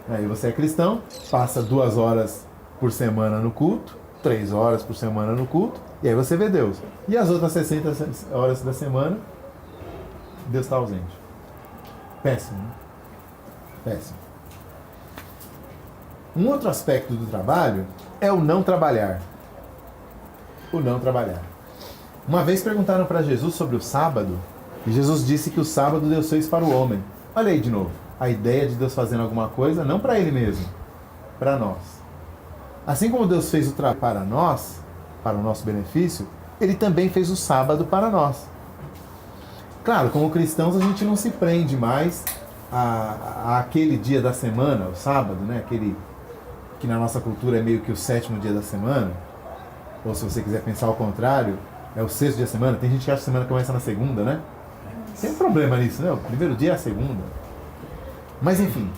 Speaker 1: Aí você é cristão, passa 2 horas por semana no culto, 3 horas por semana no culto, e aí você vê Deus. E as outras 60 horas da semana, Deus está ausente. Péssimo, né? Péssimo. Um outro aspecto do trabalho é o não trabalhar. O não trabalhar. Uma vez perguntaram para Jesus sobre o sábado, e Jesus disse que o sábado Deus fez para o homem. Olha aí de novo, a ideia de Deus fazendo alguma coisa, não para Ele mesmo, para nós. Assim como Deus fez o trabalho para nós, para o nosso benefício, Ele também fez o sábado para nós. Claro, como cristãos a gente não se prende mais a aquele dia da semana, o sábado, né? Aquele que na nossa cultura é meio que o 7º dia da semana, ou se você quiser pensar ao contrário, é o 6º dia da semana. Tem gente que acha que a semana começa na segunda, né? Tem um problema nisso, né? O primeiro dia é a segunda. Mas enfim,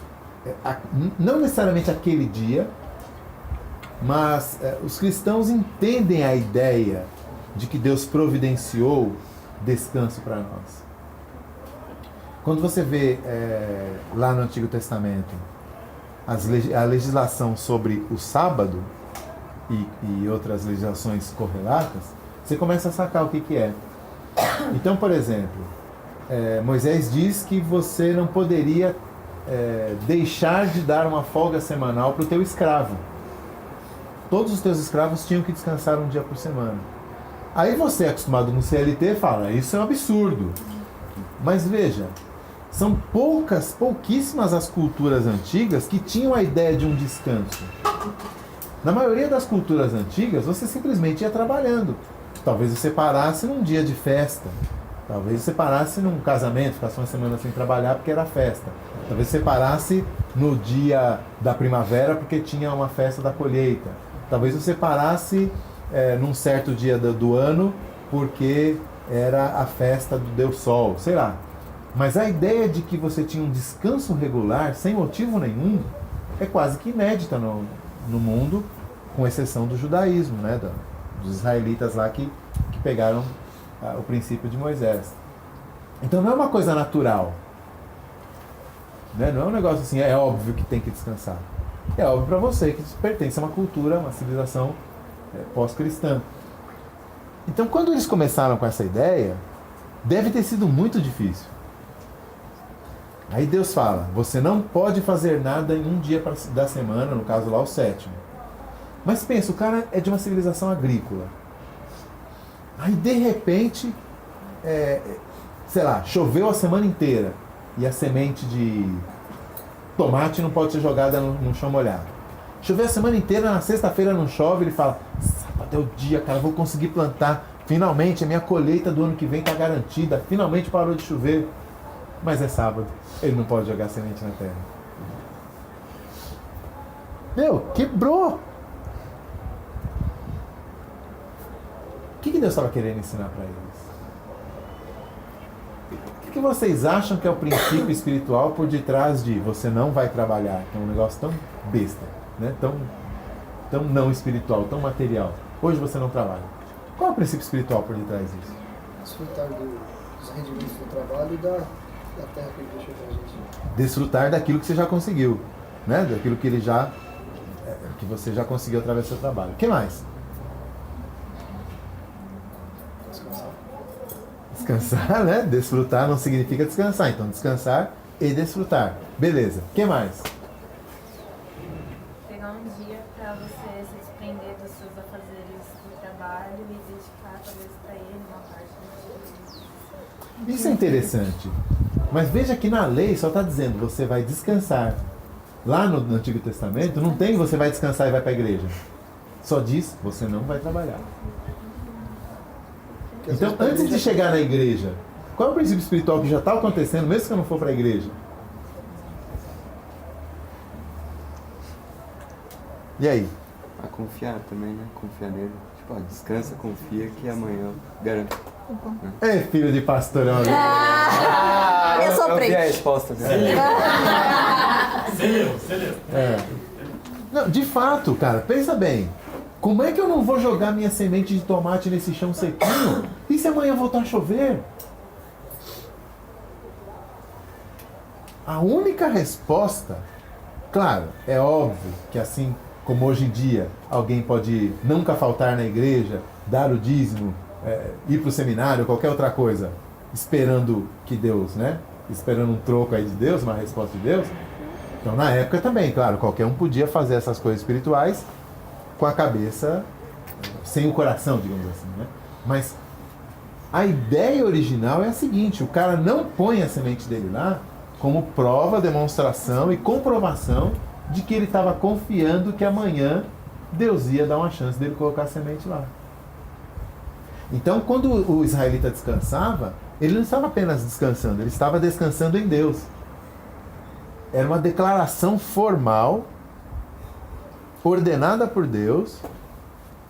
Speaker 1: não necessariamente aquele dia, mas os cristãos entendem a ideia de que Deus providenciou descanso para nós. quando você vê lá no Antigo Testamento a legislação sobre o sábado e outras legislações correlatas, você começa a sacar o que é. Então, por exemplo, Moisés diz que você não poderia deixar de dar uma folga semanal para o teu escravo. Todos os teus escravos tinham que descansar um dia por semana. Aí você, acostumado no CLT, fala, isso é um absurdo. Mas veja, são pouquíssimas as culturas antigas que tinham a ideia de um descanso. Na maioria das culturas antigas, você simplesmente ia trabalhando. Talvez você parasse num dia de festa. Talvez você parasse num casamento, ficasse uma semana sem trabalhar porque era festa. Talvez você parasse no dia da primavera porque tinha uma festa da colheita. Talvez você parasse num certo dia do ano porque era a festa do Deus Sol, sei lá. Mas a ideia de que você tinha um descanso regular, sem motivo nenhum, é quase que inédita no mundo, com exceção do judaísmo, né? Dos israelitas lá que pegaram o princípio de Moisés. Então não é uma coisa natural. Né? Não é um negócio assim, é óbvio que tem que descansar. É óbvio para você que pertence a uma cultura, uma civilização pós-cristã. Então quando eles começaram com essa ideia, deve ter sido muito difícil. Aí Deus fala, você não pode fazer nada em um dia da semana, no caso lá o 7º. Mas pensa, o cara é de uma civilização agrícola. Aí de repente, sei lá, choveu a semana inteira e a semente de tomate não pode ser jogada no chão molhado. Choveu a semana inteira, na sexta-feira não chove, ele fala, sábado é o dia, cara, vou conseguir plantar. Finalmente, a minha colheita do ano que vem está garantida. Finalmente parou de chover. Mas é sábado, ele não pode jogar semente na terra. Meu, quebrou! O que Deus estava querendo ensinar para eles? O que vocês acham que é o princípio espiritual por detrás de você não vai trabalhar? Que é um negócio tão besta, né? Tão não espiritual, tão material. Hoje você não trabalha. Qual é o princípio espiritual por detrás disso?
Speaker 10: Desfrutar dos rendimentos do trabalho e da terra que ele deixou pra gente.
Speaker 1: Desfrutar daquilo que você já conseguiu, né? Daquilo que que você já conseguiu através do seu trabalho. O que mais? Descansar, né? Desfrutar não significa descansar. Então, descansar e desfrutar. Beleza. O que mais?
Speaker 9: Pegar um dia para você se desprender dos seus afazeres do trabalho e dedicar talvez para ele uma parte do dia.
Speaker 1: Isso é interessante. Mas veja que na lei só está dizendo você vai descansar. Lá no Antigo Testamento não tem você vai descansar e vai para a igreja. Só diz você não vai trabalhar. Então, antes de chegar na igreja, qual é o princípio espiritual que já está acontecendo, mesmo que eu não for para a igreja? E aí?
Speaker 11: A confiar também, né? Confiar nele. Tipo, descansa, confia que amanhã garante.
Speaker 1: É, filho de pastorão.
Speaker 12: Eu sou
Speaker 11: Eu vi a resposta dele.
Speaker 6: Você leu.
Speaker 1: Não, de fato, cara, pensa bem. Como é que eu não vou jogar minha semente de tomate nesse chão sequinho? E se amanhã voltar a chover? A única resposta, claro, é óbvio que assim como hoje em dia alguém pode nunca faltar na igreja, dar o dízimo, ir para o seminário, qualquer outra coisa, esperando que Deus, né? Esperando um troco aí de Deus, uma resposta de Deus. Então na época também, claro, qualquer um podia fazer essas coisas espirituais com a cabeça, sem o coração, digamos assim, né? Mas a ideia original é a seguinte, o cara não põe a semente dele lá como prova, demonstração e comprovação de que ele estava confiando que amanhã Deus ia dar uma chance dele colocar a semente lá. Então, quando o israelita descansava, ele não estava apenas descansando, ele estava descansando em Deus. Era uma declaração formal, ordenada por Deus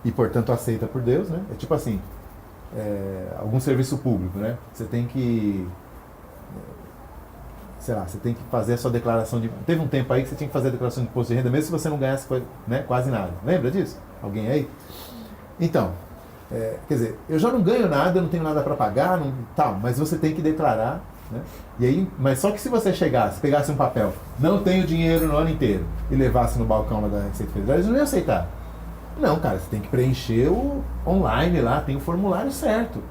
Speaker 1: e, portanto, aceita por Deus, né? É tipo assim, algum serviço público, né? Você tem que, sei lá, você tem que fazer a sua declaração de... Teve um tempo aí que você tinha que fazer a declaração de imposto de renda, mesmo se você não ganhasse, né, quase nada. Lembra disso? Alguém aí? Então, quer dizer, eu já não ganho nada, eu não tenho nada para pagar, tal, mas você tem que declarar Né? E aí, mas só que se você pegasse um papel, não tenho dinheiro no ano inteiro, e levasse no balcão lá da Receita Federal, eles não iam aceitar. Não, cara, você tem que preencher o online lá, tem o formulário certo.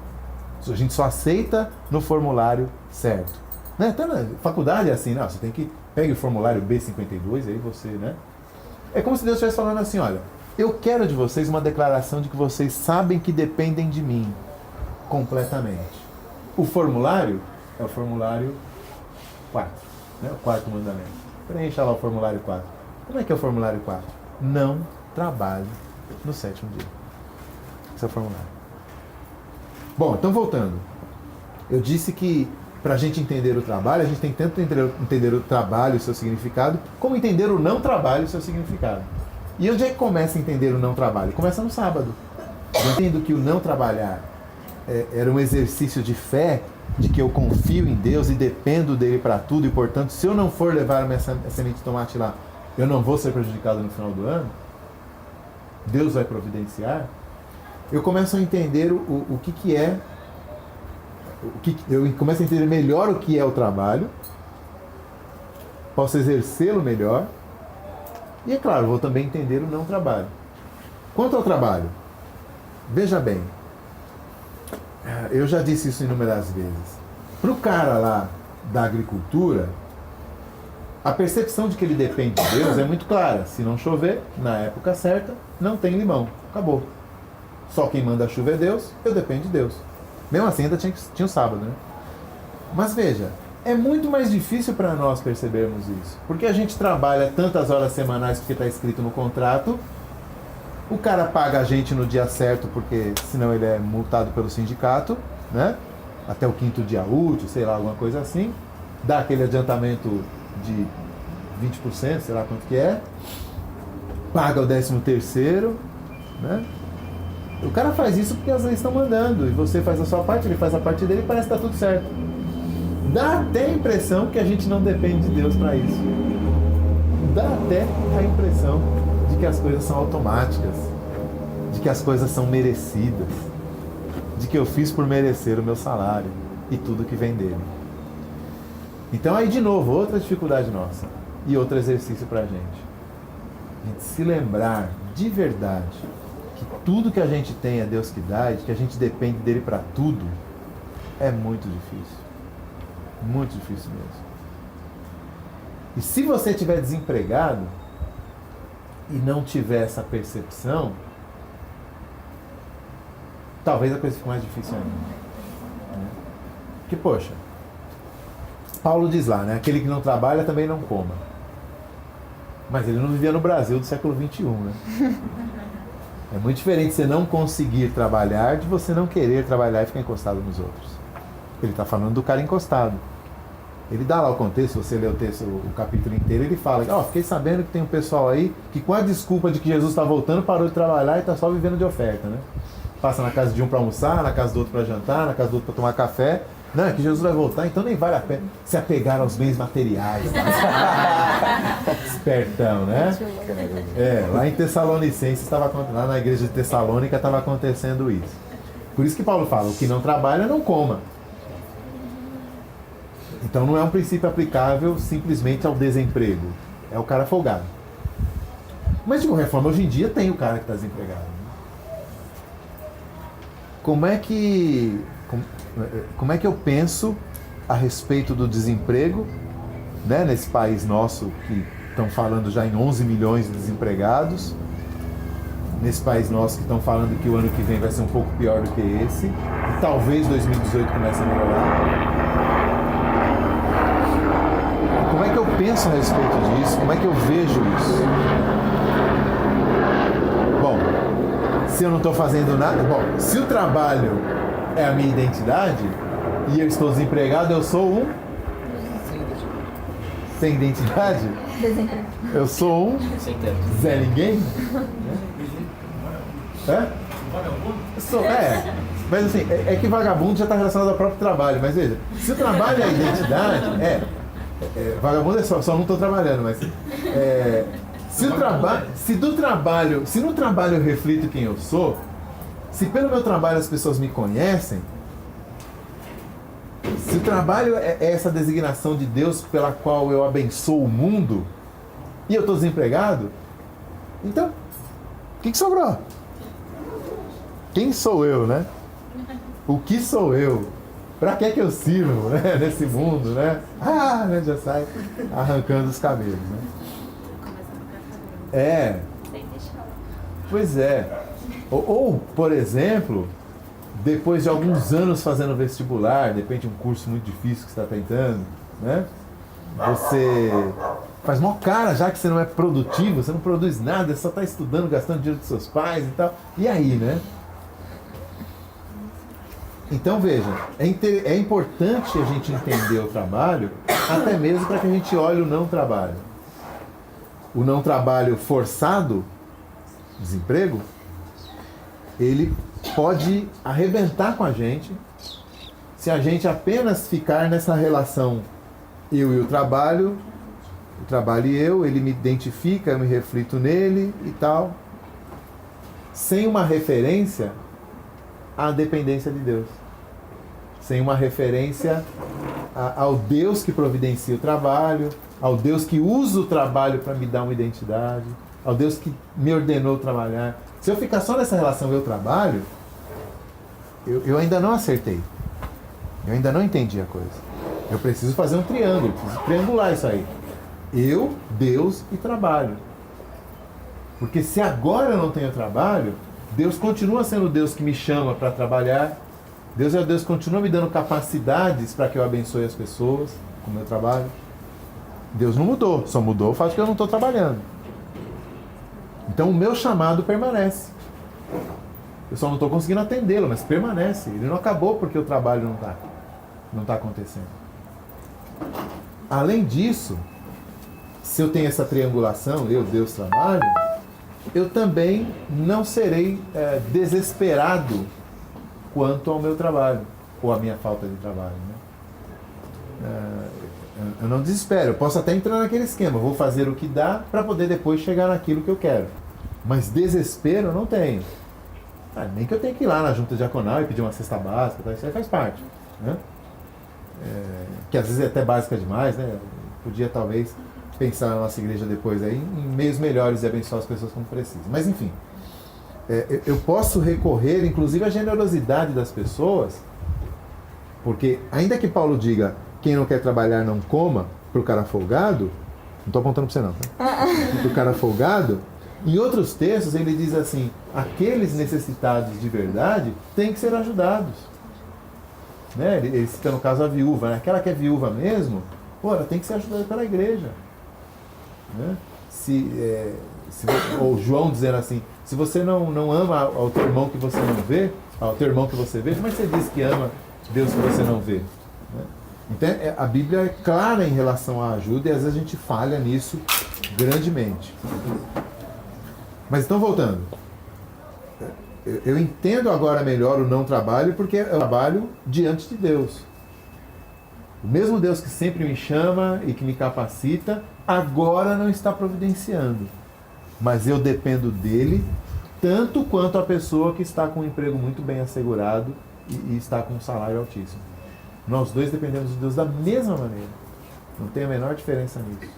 Speaker 1: A gente só aceita no formulário certo. Né? Até na faculdade é assim, não, você tem que pegar o formulário B52, aí você, né? É como se Deus estivesse falando assim, olha, eu quero de vocês uma declaração de que vocês sabem que dependem de mim completamente. O formulário é o formulário 4, né? O 4º mandamento. Preencha lá o formulário 4. Como é que é o formulário 4? Não trabalhe no 7º dia. Esse é o formulário. Bom, então voltando. Eu disse que para a gente entender o trabalho, a gente tem que tanto entender o trabalho e o seu significado, como entender o não trabalho e o seu significado. E onde é que começa a entender o não trabalho? Começa no sábado. Eu entendo que o não trabalhar era um exercício de fé, de que eu confio em Deus e dependo dele para tudo, e portanto, se eu não for levar a minha semente de tomate lá, eu não vou ser prejudicado no final do ano. Deus vai providenciar. Eu começo a entender o que é, eu começo a entender melhor o que é o trabalho, posso exercê-lo melhor, e é claro, vou também entender o não trabalho. Quanto ao trabalho, veja bem, eu já disse isso inúmeras vezes. Para o cara lá da agricultura, a percepção de que ele depende de Deus é muito clara. Se não chover, na época certa, não tem limão. Acabou. Só quem manda a chuva é Deus, eu dependo de Deus. Mesmo assim, ainda tinha o sábado, né? Mas veja, é muito mais difícil para nós percebermos isso. Porque a gente trabalha tantas horas semanais porque está escrito no contrato, o cara paga a gente no dia certo porque senão ele é multado pelo sindicato, né? Até o 5º dia útil, sei lá, alguma coisa assim. Dá aquele adiantamento de 20%, sei lá quanto que é. Paga o 13º, né? O cara faz isso porque as leis estão mandando, e você faz a sua parte, ele faz a parte dele e parece que está tudo certo. Dá até a impressão que a gente não depende de Deus para isso. Dá até a impressão de que as coisas são automáticas, de que as coisas são merecidas, de que eu fiz por merecer o meu salário e tudo que vem dele. Então aí de novo, outra dificuldade nossa e outro exercício para a gente se lembrar de verdade que tudo que a gente tem é Deus que dá, e que a gente depende dele para tudo, é muito difícil. Muito difícil mesmo. E se você estiver desempregado e não tiver essa percepção, talvez a coisa fique mais difícil ainda. Porque, poxa, Paulo diz lá, né? Aquele que não trabalha também não coma. Mas ele não vivia no Brasil do século XXI, né? É muito diferente você não conseguir trabalhar de você não querer trabalhar e ficar encostado nos outros. Ele está falando do cara encostado. Ele dá lá o contexto, se você ler o texto, o capítulo inteiro, ele fala, fiquei sabendo que tem um pessoal aí que com a desculpa de que Jesus está voltando, parou de trabalhar e está só vivendo de oferta, né? Passa na casa de um para almoçar, na casa do outro para jantar, na casa do outro para tomar café. Não, é que Jesus vai voltar, então nem vale a pena se apegar aos bens materiais. Espertão, né? Lá em Tessalonicenses, lá na igreja de Tessalônica estava acontecendo isso. Por isso que Paulo fala, o que não trabalha, não coma. Então não é um princípio aplicável simplesmente ao desemprego. É o cara folgado. Mas de qualquer forma, hoje em dia tem o cara que está desempregado. Como é que eu penso a respeito do desemprego, né, nesse país nosso que estão falando já em 11 milhões de desempregados, nesse país nosso que estão falando que o ano que vem vai ser um pouco pior do que esse, e talvez 2018 comece a melhorar. Como é que eu penso a respeito disso? Como é que eu vejo isso? Bom, se eu não estou fazendo nada... Bom, se o trabalho é a minha identidade e eu estou desempregado, eu sou um... Sem identidade? Eu sou um... Zé Ninguém? Mas assim, é que vagabundo já está relacionado ao próprio trabalho, mas veja, se o trabalho é a identidade, vagabundo é só não estou trabalhando, mas se no trabalho eu reflito quem eu sou, se pelo meu trabalho as pessoas me conhecem, se o trabalho é essa designação de Deus pela qual eu abençoo o mundo e eu estou desempregado, então, o que sobrou? Quem sou eu, né? O que sou eu? Para que eu sirvo, né? Nesse mundo, né? Né? Já sai arrancando os cabelos, né? Pois é. Ou, por exemplo, depois de alguns anos fazendo vestibular, de repente um curso muito difícil que você está tentando, né? Você faz mó cara já que você não é produtivo, você não produz nada, você só está estudando, gastando dinheiro dos seus pais e tal. E aí, né? Então veja, é importante a gente entender o trabalho, até mesmo para que a gente olhe o não trabalho. O não trabalho forçado, desemprego, ele pode arrebentar com a gente se a gente apenas ficar nessa relação eu e o trabalho e eu, ele me identifica, eu me reflito nele e tal, sem uma referência à dependência de Deus, sem uma referência ao Deus que providencia o trabalho, ao Deus que usa o trabalho para me dar uma identidade, ao Deus que me ordenou trabalhar. Se eu ficar só nessa relação eu trabalho, eu ainda não acertei, eu ainda não entendi a coisa. Eu preciso fazer um triângulo, preciso triangular isso aí. Eu, Deus e trabalho. Porque se agora eu não tenho trabalho, Deus continua sendo o Deus que me chama para trabalhar. Deus é o Deus que continua me dando capacidades para que eu abençoe as pessoas com o meu trabalho. Deus não mudou, só mudou o fato de que eu não estou trabalhando. Então o meu chamado permanece. Eu só não estou conseguindo atendê-lo, mas permanece. Ele não acabou porque o trabalho não está acontecendo. Além disso, se eu tenho essa triangulação, eu, Deus, trabalho, eu também não serei desesperado quanto ao meu trabalho, ou à minha falta de trabalho. Né? Eu não desespero, eu posso até entrar naquele esquema, vou fazer o que dá para poder depois chegar naquilo que eu quero. Mas desespero eu não tenho. Nem que eu tenha que ir lá na junta diaconal e pedir uma cesta básica, tá? Isso aí faz parte. Né? Que às vezes é até básica demais, né? Eu podia talvez pensar na nossa igreja depois aí, em meios melhores de abençoar as pessoas como precisam. Mas enfim, eu posso recorrer inclusive à generosidade das pessoas, porque ainda que Paulo diga quem não quer trabalhar não coma, para o cara folgado, não estou apontando para você não, tá? Para o cara folgado, em outros textos ele diz assim, aqueles necessitados de verdade têm que ser ajudados. Né? Ele cita no caso a viúva, né? Aquela que é viúva mesmo, pô, ela tem que ser ajudada pela igreja. Né? Ou João dizendo assim, se você não ama ao teu irmão que você não vê, ao teu irmão que você vê, como é que você diz que ama Deus que você não vê? Né? Então a Bíblia é clara em relação à ajuda e às vezes a gente falha nisso grandemente. Mas então voltando, eu entendo agora melhor o não trabalho porque eu trabalho diante de Deus. O mesmo Deus que sempre me chama e que me capacita, agora não está providenciando. Mas eu dependo dele tanto quanto a pessoa que está com um emprego muito bem assegurado e está com um salário altíssimo. Nós dois dependemos de Deus da mesma maneira. Não tem a menor diferença nisso.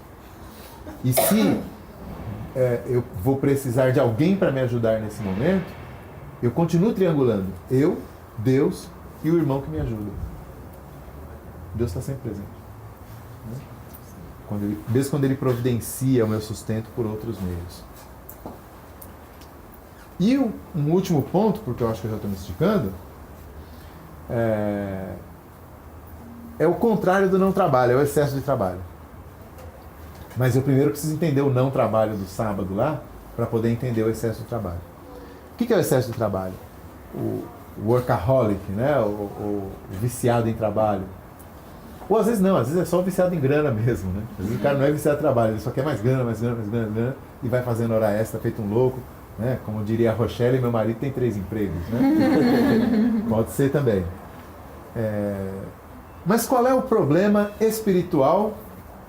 Speaker 1: E se eu vou precisar de alguém para me ajudar nesse momento, eu continuo triangulando. Eu, Deus e o irmão que me ajuda. Deus está sempre presente. Mesmo quando Ele providencia o meu sustento por outros meios. E um último ponto, porque eu acho que eu já estou me esticando, é o contrário do não trabalho, é o excesso de trabalho. Mas eu primeiro preciso entender o não trabalho do sábado lá, para poder entender o excesso de trabalho. O que é o excesso de trabalho? O workaholic, né? O viciado em trabalho. Ou às vezes não, às vezes é só viciado em grana mesmo, né? Às vezes o cara não é viciado em trabalho, ele só quer mais grana, e vai fazendo hora extra, feito um louco, né? Como diria a Rochelle, meu marido tem 3 empregos, né? Pode ser também. Mas qual é o problema espiritual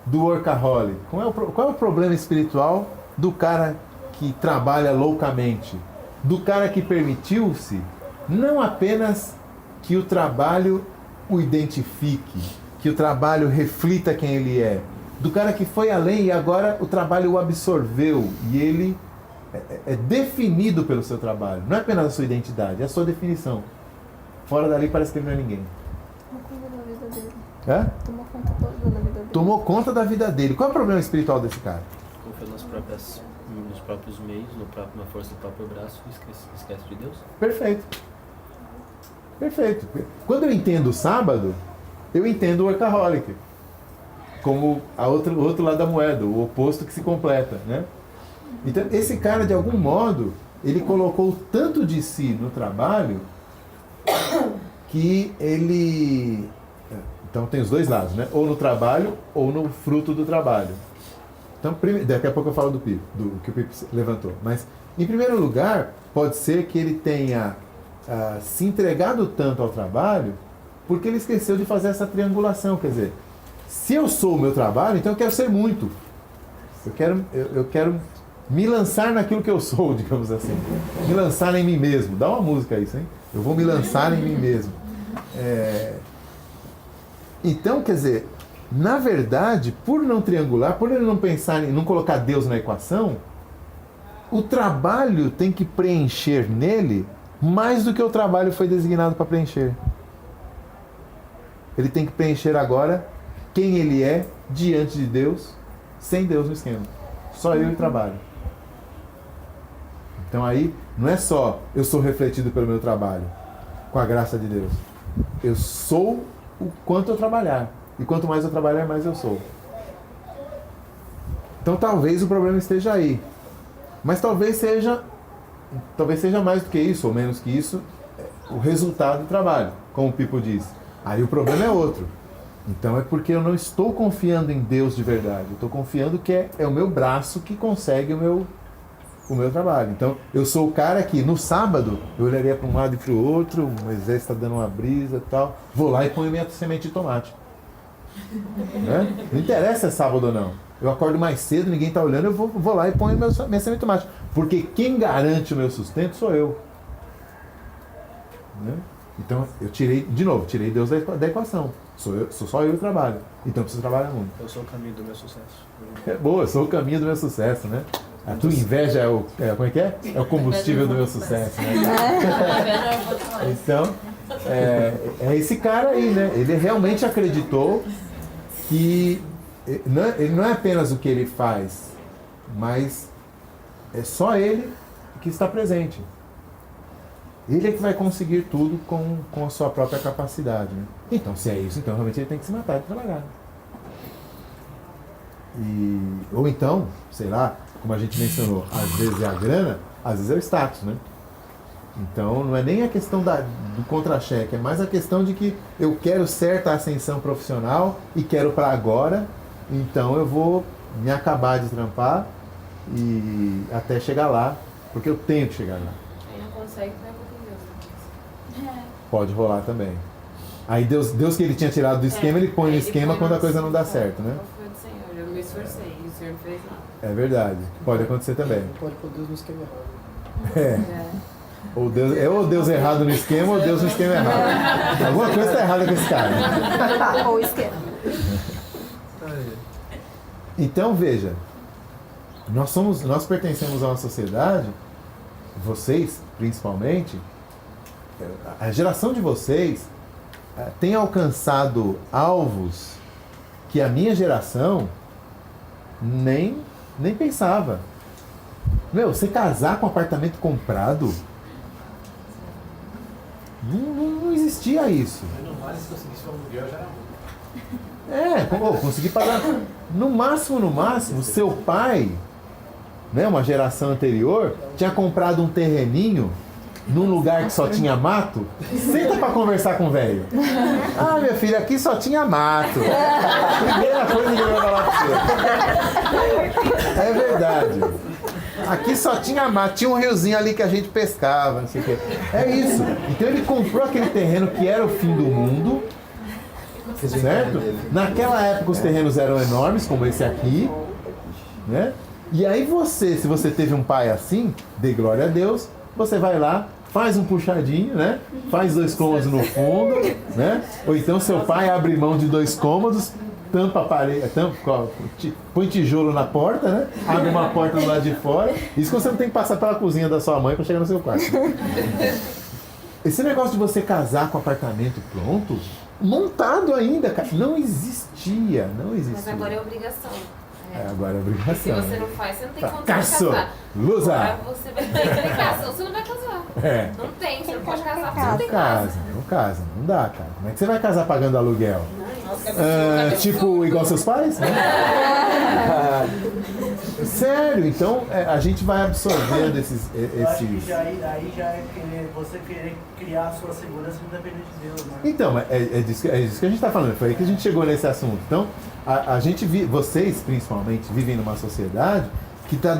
Speaker 1: do workaholic? Qual é o problema espiritual do cara que trabalha loucamente? Do cara que permitiu-se não apenas que o trabalho o identifique, que o trabalho reflita quem ele é. Do cara que foi além e agora o trabalho o absorveu e ele é definido pelo seu trabalho. Não é apenas a sua identidade, é a sua definição. Fora dali parece que ele não é ninguém.
Speaker 7: Tomou conta da vida dele.
Speaker 1: É?
Speaker 7: Tomou conta toda da vida dele.
Speaker 1: Tomou conta da vida dele. Qual é o problema espiritual desse cara?
Speaker 8: Confia nos próprios meios, na força do próprio braço e esquece de Deus.
Speaker 1: Perfeito. Perfeito. Quando eu entendo o sábado, eu entendo o workaholic. Como o outro lado da moeda, o oposto que se completa, né? Então, esse cara, de algum modo, ele colocou tanto de si no trabalho que ele... Então, tem os dois lados, né? Ou no trabalho, ou no fruto do trabalho. Então, daqui a pouco eu falo do que o Pipo levantou. Mas, em primeiro lugar, pode ser que ele tenha se entregado tanto ao trabalho porque ele esqueceu de fazer essa triangulação. Quer dizer, se eu sou o meu trabalho, então eu quero ser muito. Eu quero me lançar naquilo que eu sou, digamos assim. Me lançar em mim mesmo. Dá uma música isso, hein? Eu vou me lançar em mim mesmo. Então, quer dizer, na verdade, por não triangular, por ele não pensar em não colocar Deus na equação, o trabalho tem que preencher nele mais do que o trabalho foi designado para preencher. Ele tem que preencher agora quem ele é diante de Deus, sem Deus no esquema. Só eu e o trabalho. Então aí, não é só eu sou refletido pelo meu trabalho, com a graça de Deus. Eu sou o quanto eu trabalhar. E quanto mais eu trabalhar, mais eu sou. Então talvez o problema esteja aí. Mas talvez seja mais do que isso, ou menos que isso, o resultado do trabalho, como o Pipo diz. Aí o problema é outro. Então é porque eu não estou confiando em Deus de verdade. Eu estou confiando que é o meu braço que consegue o meu trabalho. Então eu sou o cara que no sábado eu olharia para um lado e para o outro, o Moisés está dando uma brisa e tal, vou lá e ponho minha semente de tomate. Né? Não interessa se é sábado ou não. Eu acordo mais cedo, ninguém está olhando, eu vou lá e ponho minha semente de tomate. Porque quem garante o meu sustento sou eu. Né? Então eu tirei Deus da equação. Sou só eu e o trabalho. Então eu preciso trabalhar muito.
Speaker 8: Eu sou o caminho do meu sucesso.
Speaker 1: É boa, eu sou o caminho do meu sucesso, né? A tua inveja como é que é? É o combustível do meu sucesso, né? Então, é esse cara aí, né? Ele realmente acreditou que ele não é apenas o que ele faz, mas é só ele que está presente. Ele é que vai conseguir tudo com a sua própria capacidade, né? Então, se é isso, então realmente ele tem que se matar de trabalhar. Ou então, sei lá, como a gente mencionou, às vezes é a grana, às vezes é o status, né? Então não é nem a questão do contra-cheque, é mais a questão de que eu quero certa ascensão profissional e quero para agora, então eu vou me acabar de trampar e até chegar lá, porque eu tenho que chegar lá.
Speaker 4: Aí não consegue, não é com Deus.
Speaker 1: Pode rolar também. Aí Deus que ele tinha tirado do esquema, ele põe no esquema quando a coisa não dá certo, né?
Speaker 4: Foi do Senhor, eu me esforcei e o Senhor não fez nada.
Speaker 1: É verdade, pode acontecer também.
Speaker 10: Não pode pôr Deus no esquema errado.
Speaker 1: Ou Deus errado no esquema, ou Deus no esquema errado. Alguma coisa está errada com esse cara.
Speaker 7: Ou esquema.
Speaker 1: Então veja, nós pertencemos a uma sociedade, vocês principalmente, a geração de vocês tem alcançado alvos que a minha geração nem pensava. Você casar com um apartamento comprado, não existia isso.
Speaker 6: No máximo, se conseguisse um aluguel, já era muito.
Speaker 1: Consegui pagar. No máximo, seu pai, né, uma geração anterior, tinha comprado um terreninho num lugar que só tinha mato. Senta pra conversar com o velho. Ah, minha filha, aqui só tinha mato. Primeira coisa que eu vou falar pra você. É verdade. Aqui só tinha mato, tinha um riozinho ali que a gente pescava, não sei o quê. É isso. Então ele comprou aquele terreno que era o fim do mundo, certo? Naquela época os terrenos eram enormes, como esse aqui, né? E aí se você teve um pai assim, dê glória a Deus, você vai lá faz um puxadinho, né? Faz 2 cômodos no fundo, né? Ou então seu pai abre mão de 2 cômodos, tampa a parede, põe tijolo na porta, né? Abre uma porta do lado de fora. Isso quando você não tem que passar pela cozinha da sua mãe para chegar no seu quarto. Esse negócio de você casar com apartamento pronto, montado ainda, cara, não existia.
Speaker 4: Mas agora é obrigação.
Speaker 1: Agora é obrigação.
Speaker 4: Se você não faz, você não tem como
Speaker 1: Caçou!
Speaker 4: casar.
Speaker 1: Lusa!
Speaker 4: Agora você vai ter que casar, você não vai casar. Não tem, você não pode casar, você não tem casa.
Speaker 1: Não casa, não dá, cara. Como é que você vai casar pagando aluguel? Tipo, igual seus pais? Né? Sério, então a gente vai absorvendo esses.
Speaker 2: Eu acho que aí já é você querer criar a sua segurança independente de Deus, né? Então,
Speaker 1: é disso que a gente está falando. Foi aí que a gente chegou nesse assunto. Então, a gente vocês principalmente vivem numa sociedade que tá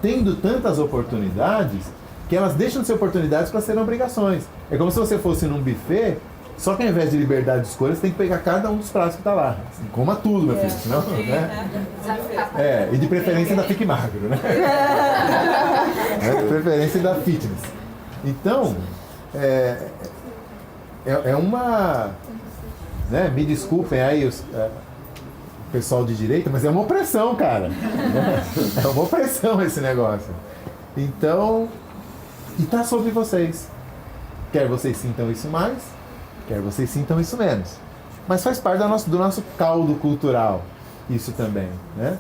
Speaker 1: tendo tantas oportunidades que elas deixam de ser oportunidades para serem obrigações. É como se você fosse num buffet, só que ao invés de liberdade de escolha, você tem que pegar cada um dos pratos que está lá. Assim, coma tudo, meu filho, senão, né? E de preferência ainda fique magro, né? De preferência da fitness. Então, é uma... Né? Me desculpem aí o pessoal de direita, mas é uma opressão, cara. É uma opressão esse negócio. Então, e tá sobre vocês. Quer vocês sintam isso mais, quer vocês sintam isso menos. Mas faz parte do nosso caldo cultural, isso também, né?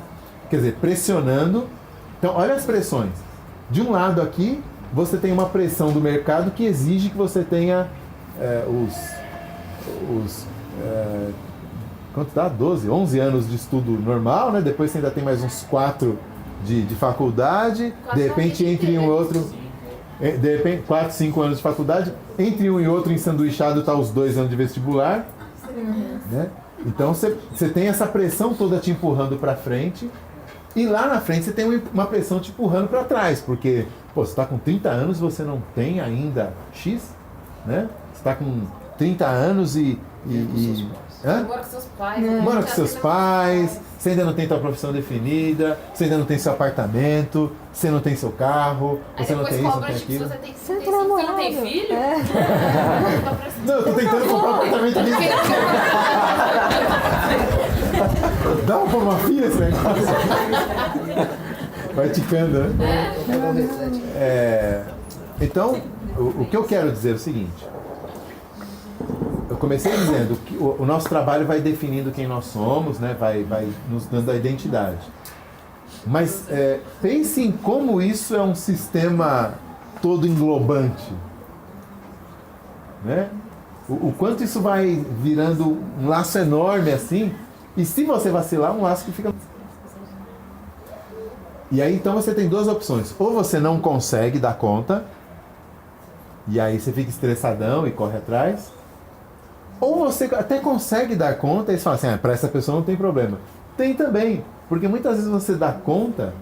Speaker 1: Quer dizer, pressionando. Então, olha as pressões. De um lado aqui, você tem uma pressão do mercado que exige que você tenha quanto dá? 12, 11 anos de estudo normal, né? Depois você ainda tem mais uns 4 de faculdade, de repente entre um e outro, de repente 4, 5 anos de faculdade, entre um e outro ensanduichado tá os 2 anos de vestibular, né? Então você tem essa pressão toda te empurrando para frente, e lá na frente você tem uma pressão te empurrando para trás, porque você está com 30 anos e você não tem ainda X, né? Você está com 30 anos e
Speaker 4: mora com seus pais.
Speaker 1: Mora com seus pais, você ainda não tem sua profissão definida, você ainda não tem seu apartamento, você não tem seu carro, você não tem isso, não tem aquilo.
Speaker 4: Você não tem filho?
Speaker 1: Não, eu tô tentando comprar um apartamento ali. Dá pra uma filha esse negócio? Vai ticando, né? Então, o que eu quero dizer é o seguinte. Eu comecei dizendo que o nosso trabalho vai definindo quem nós somos, né? vai nos dando a identidade. Mas pense em como isso é um sistema todo englobante. Né? O quanto isso vai virando um laço enorme assim, e se você vacilar, um laço que fica... E aí então você tem 2 opções. Ou você não consegue dar conta, e aí você fica estressadão e corre atrás. Ou você até consegue dar conta e você fala assim, para essa pessoa não tem problema. Tem também, porque muitas vezes você dá conta,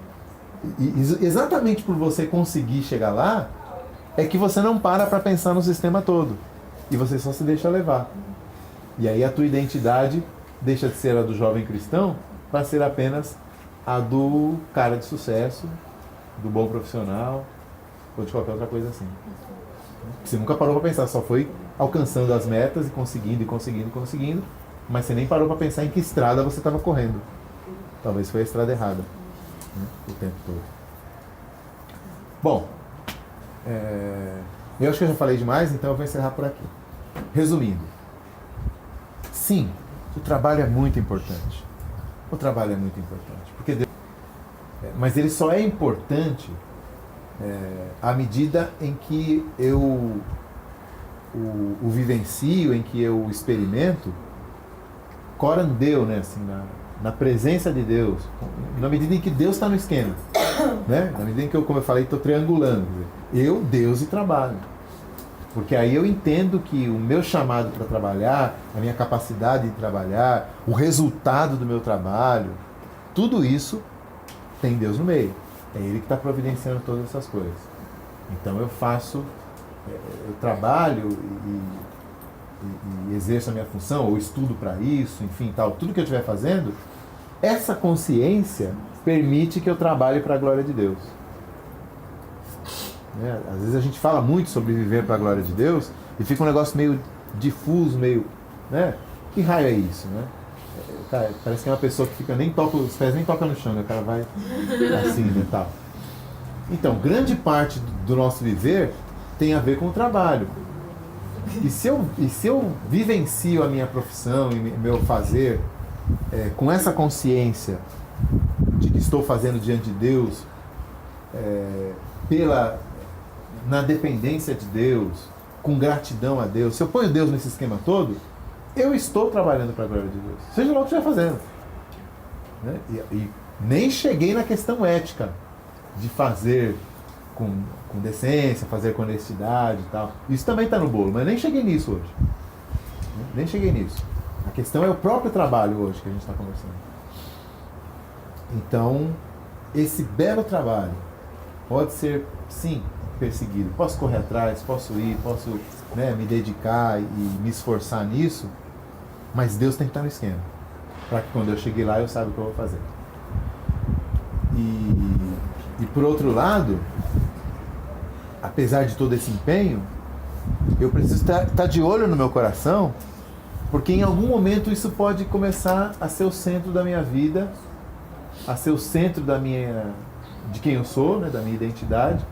Speaker 1: e exatamente por você conseguir chegar lá, é que você não para pensar no sistema todo. E você só se deixa levar. E aí a tua identidade deixa de ser a do jovem cristão para ser apenas a do cara de sucesso, do bom profissional, ou de qualquer outra coisa assim. Você nunca parou para pensar, só foi alcançando as metas e conseguindo, mas você nem parou para pensar em que estrada você estava correndo. Talvez foi a estrada errada, né? O tempo todo. Bom, eu acho que eu já falei demais, então eu vou encerrar por aqui. Resumindo, sim, o trabalho é muito importante. O trabalho é muito importante, porque mas ele só é importante à medida em que eu o vivencio, em que eu experimento corandeu, né, assim, na presença de Deus, na medida em que Deus está no esquema, né? Na medida em que eu, como eu falei, estou triangulando, eu, Deus e trabalho, porque aí eu entendo que o meu chamado para trabalhar, a minha capacidade de trabalhar, o resultado do meu trabalho, tudo isso tem Deus no meio, é Ele que está providenciando todas essas coisas. Então eu faço, eu trabalho e exerço a minha função, ou estudo para isso, enfim, tal, tudo que eu estiver fazendo, essa consciência permite que eu trabalhe para a glória de Deus. Né? Às vezes a gente fala muito sobre viver para a glória de Deus e fica um negócio meio difuso, meio... Né? Que raio é isso? Né? Cara, parece que é uma pessoa que fica, nem toca, os pés nem tocam no chão, né? O cara vai assim, né, tal. Então, grande parte do nosso viver tem a ver com o trabalho. E se eu vivencio a minha profissão e meu fazer com essa consciência de que estou fazendo diante de Deus, na dependência de Deus, com gratidão a Deus, se eu ponho Deus nesse esquema todo, eu estou trabalhando para a glória de Deus. Seja lá o que estiver fazendo. Né? E nem cheguei na questão ética de fazer com decência, fazer com honestidade e tal. Isso também está no bolo, mas nem cheguei nisso hoje. Nem cheguei nisso. A questão é o próprio trabalho hoje que a gente está conversando. Então, esse belo trabalho pode ser, sim, perseguido. Posso correr atrás, posso ir, posso, né, me dedicar e me esforçar nisso, mas Deus tem que estar no esquema, para que quando eu cheguei lá eu saiba o que eu vou fazer. E por outro lado, apesar de todo esse empenho, eu preciso estar de olho no meu coração, porque em algum momento isso pode começar a ser o centro da minha vida, a ser o centro de quem eu sou, né, da minha identidade,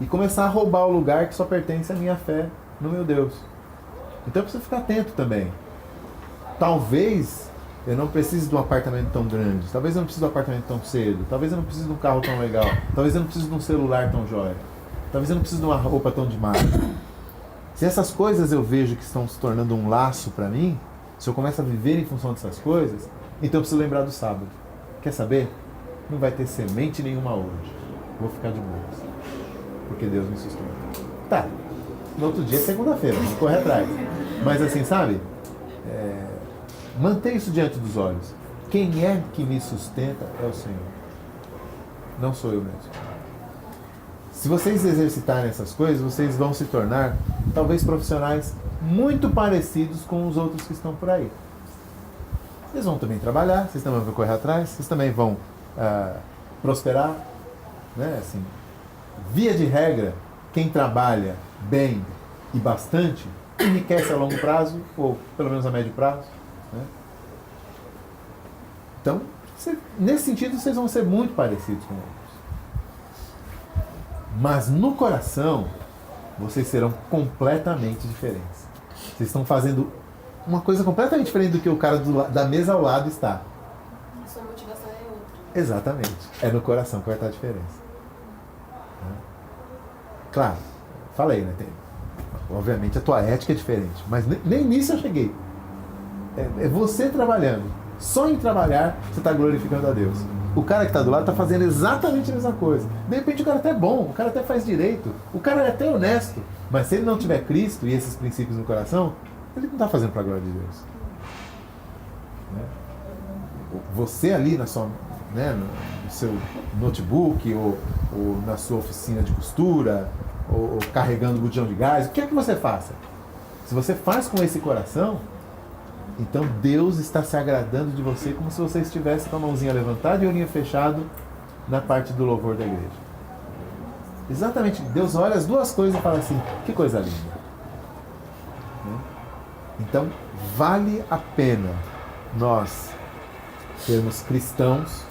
Speaker 1: e começar a roubar o lugar que só pertence à minha fé no meu Deus. Então eu preciso ficar atento também. Talvez eu não precise de um apartamento tão grande, talvez eu não precise de um apartamento tão cedo, talvez eu não precise de um carro tão legal, talvez eu não precise de um celular tão jóia, talvez eu não precise de uma roupa tão demais. Se essas coisas eu vejo que estão se tornando um laço para mim, se eu começo a viver em função dessas coisas, então eu preciso lembrar do sábado. Quer saber? Não vai ter semente nenhuma hoje. Vou ficar de boas. Porque Deus me sustenta. Tá. No outro dia é segunda-feira, vamos correr atrás. Mas assim, sabe? Manter isso diante dos olhos. Quem é que me sustenta é o Senhor. Não sou eu mesmo. Se vocês exercitarem essas coisas, vocês vão se tornar, talvez, profissionais muito parecidos com os outros que estão por aí. Vocês vão também trabalhar, vocês também vão correr atrás, vocês também vão prosperar. Né? Assim, via de regra, quem trabalha bem e bastante, enriquece a longo prazo, ou pelo menos a médio prazo. Né? Então, nesse sentido, vocês vão ser muito parecidos com outros. Mas no coração, vocês serão completamente diferentes. Vocês estão fazendo uma coisa completamente diferente do que o cara da mesa ao lado está.
Speaker 4: A sua motivação é outra.
Speaker 1: Exatamente. É no coração que vai estar a diferença. Claro, falei, né? Obviamente a tua ética é diferente, mas nem nisso eu cheguei. É você trabalhando. Só em trabalhar você está glorificando a Deus. O cara que está do lado está fazendo exatamente a mesma coisa. De repente o cara até é bom, o cara até faz direito, o cara é até honesto, mas se ele não tiver Cristo e esses princípios no coração, ele não está fazendo para a glória de Deus. Né? Você ali na sua, né, no seu notebook ou na sua oficina de costura ou carregando o botijão de gás, o que é que você faça? Se você faz com esse coração, então Deus está se agradando de você como se você estivesse com a mãozinha levantada e o olhinho fechado na parte do louvor da igreja. Exatamente, Deus olha as duas coisas e fala assim, que coisa linda. Então, vale a pena nós sermos cristãos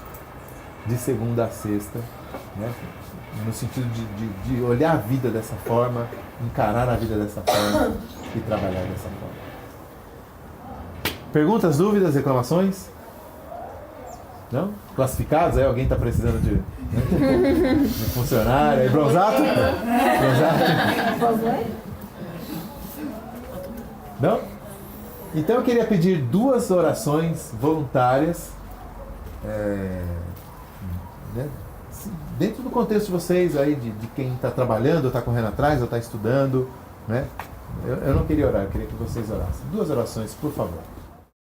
Speaker 1: de segunda a sexta, né? No sentido de olhar a vida dessa forma, encarar a vida dessa forma e trabalhar dessa forma. Perguntas, dúvidas, reclamações? Não? Classificados? Aí alguém está precisando de funcionário? Bronzato? Bronzato? Não? Então eu queria pedir 2 orações voluntárias, né? Dentro do contexto de vocês aí, de quem está trabalhando, ou está correndo atrás, ou está estudando, né? Eu não queria orar, eu queria que vocês orassem. 2 orações, por favor.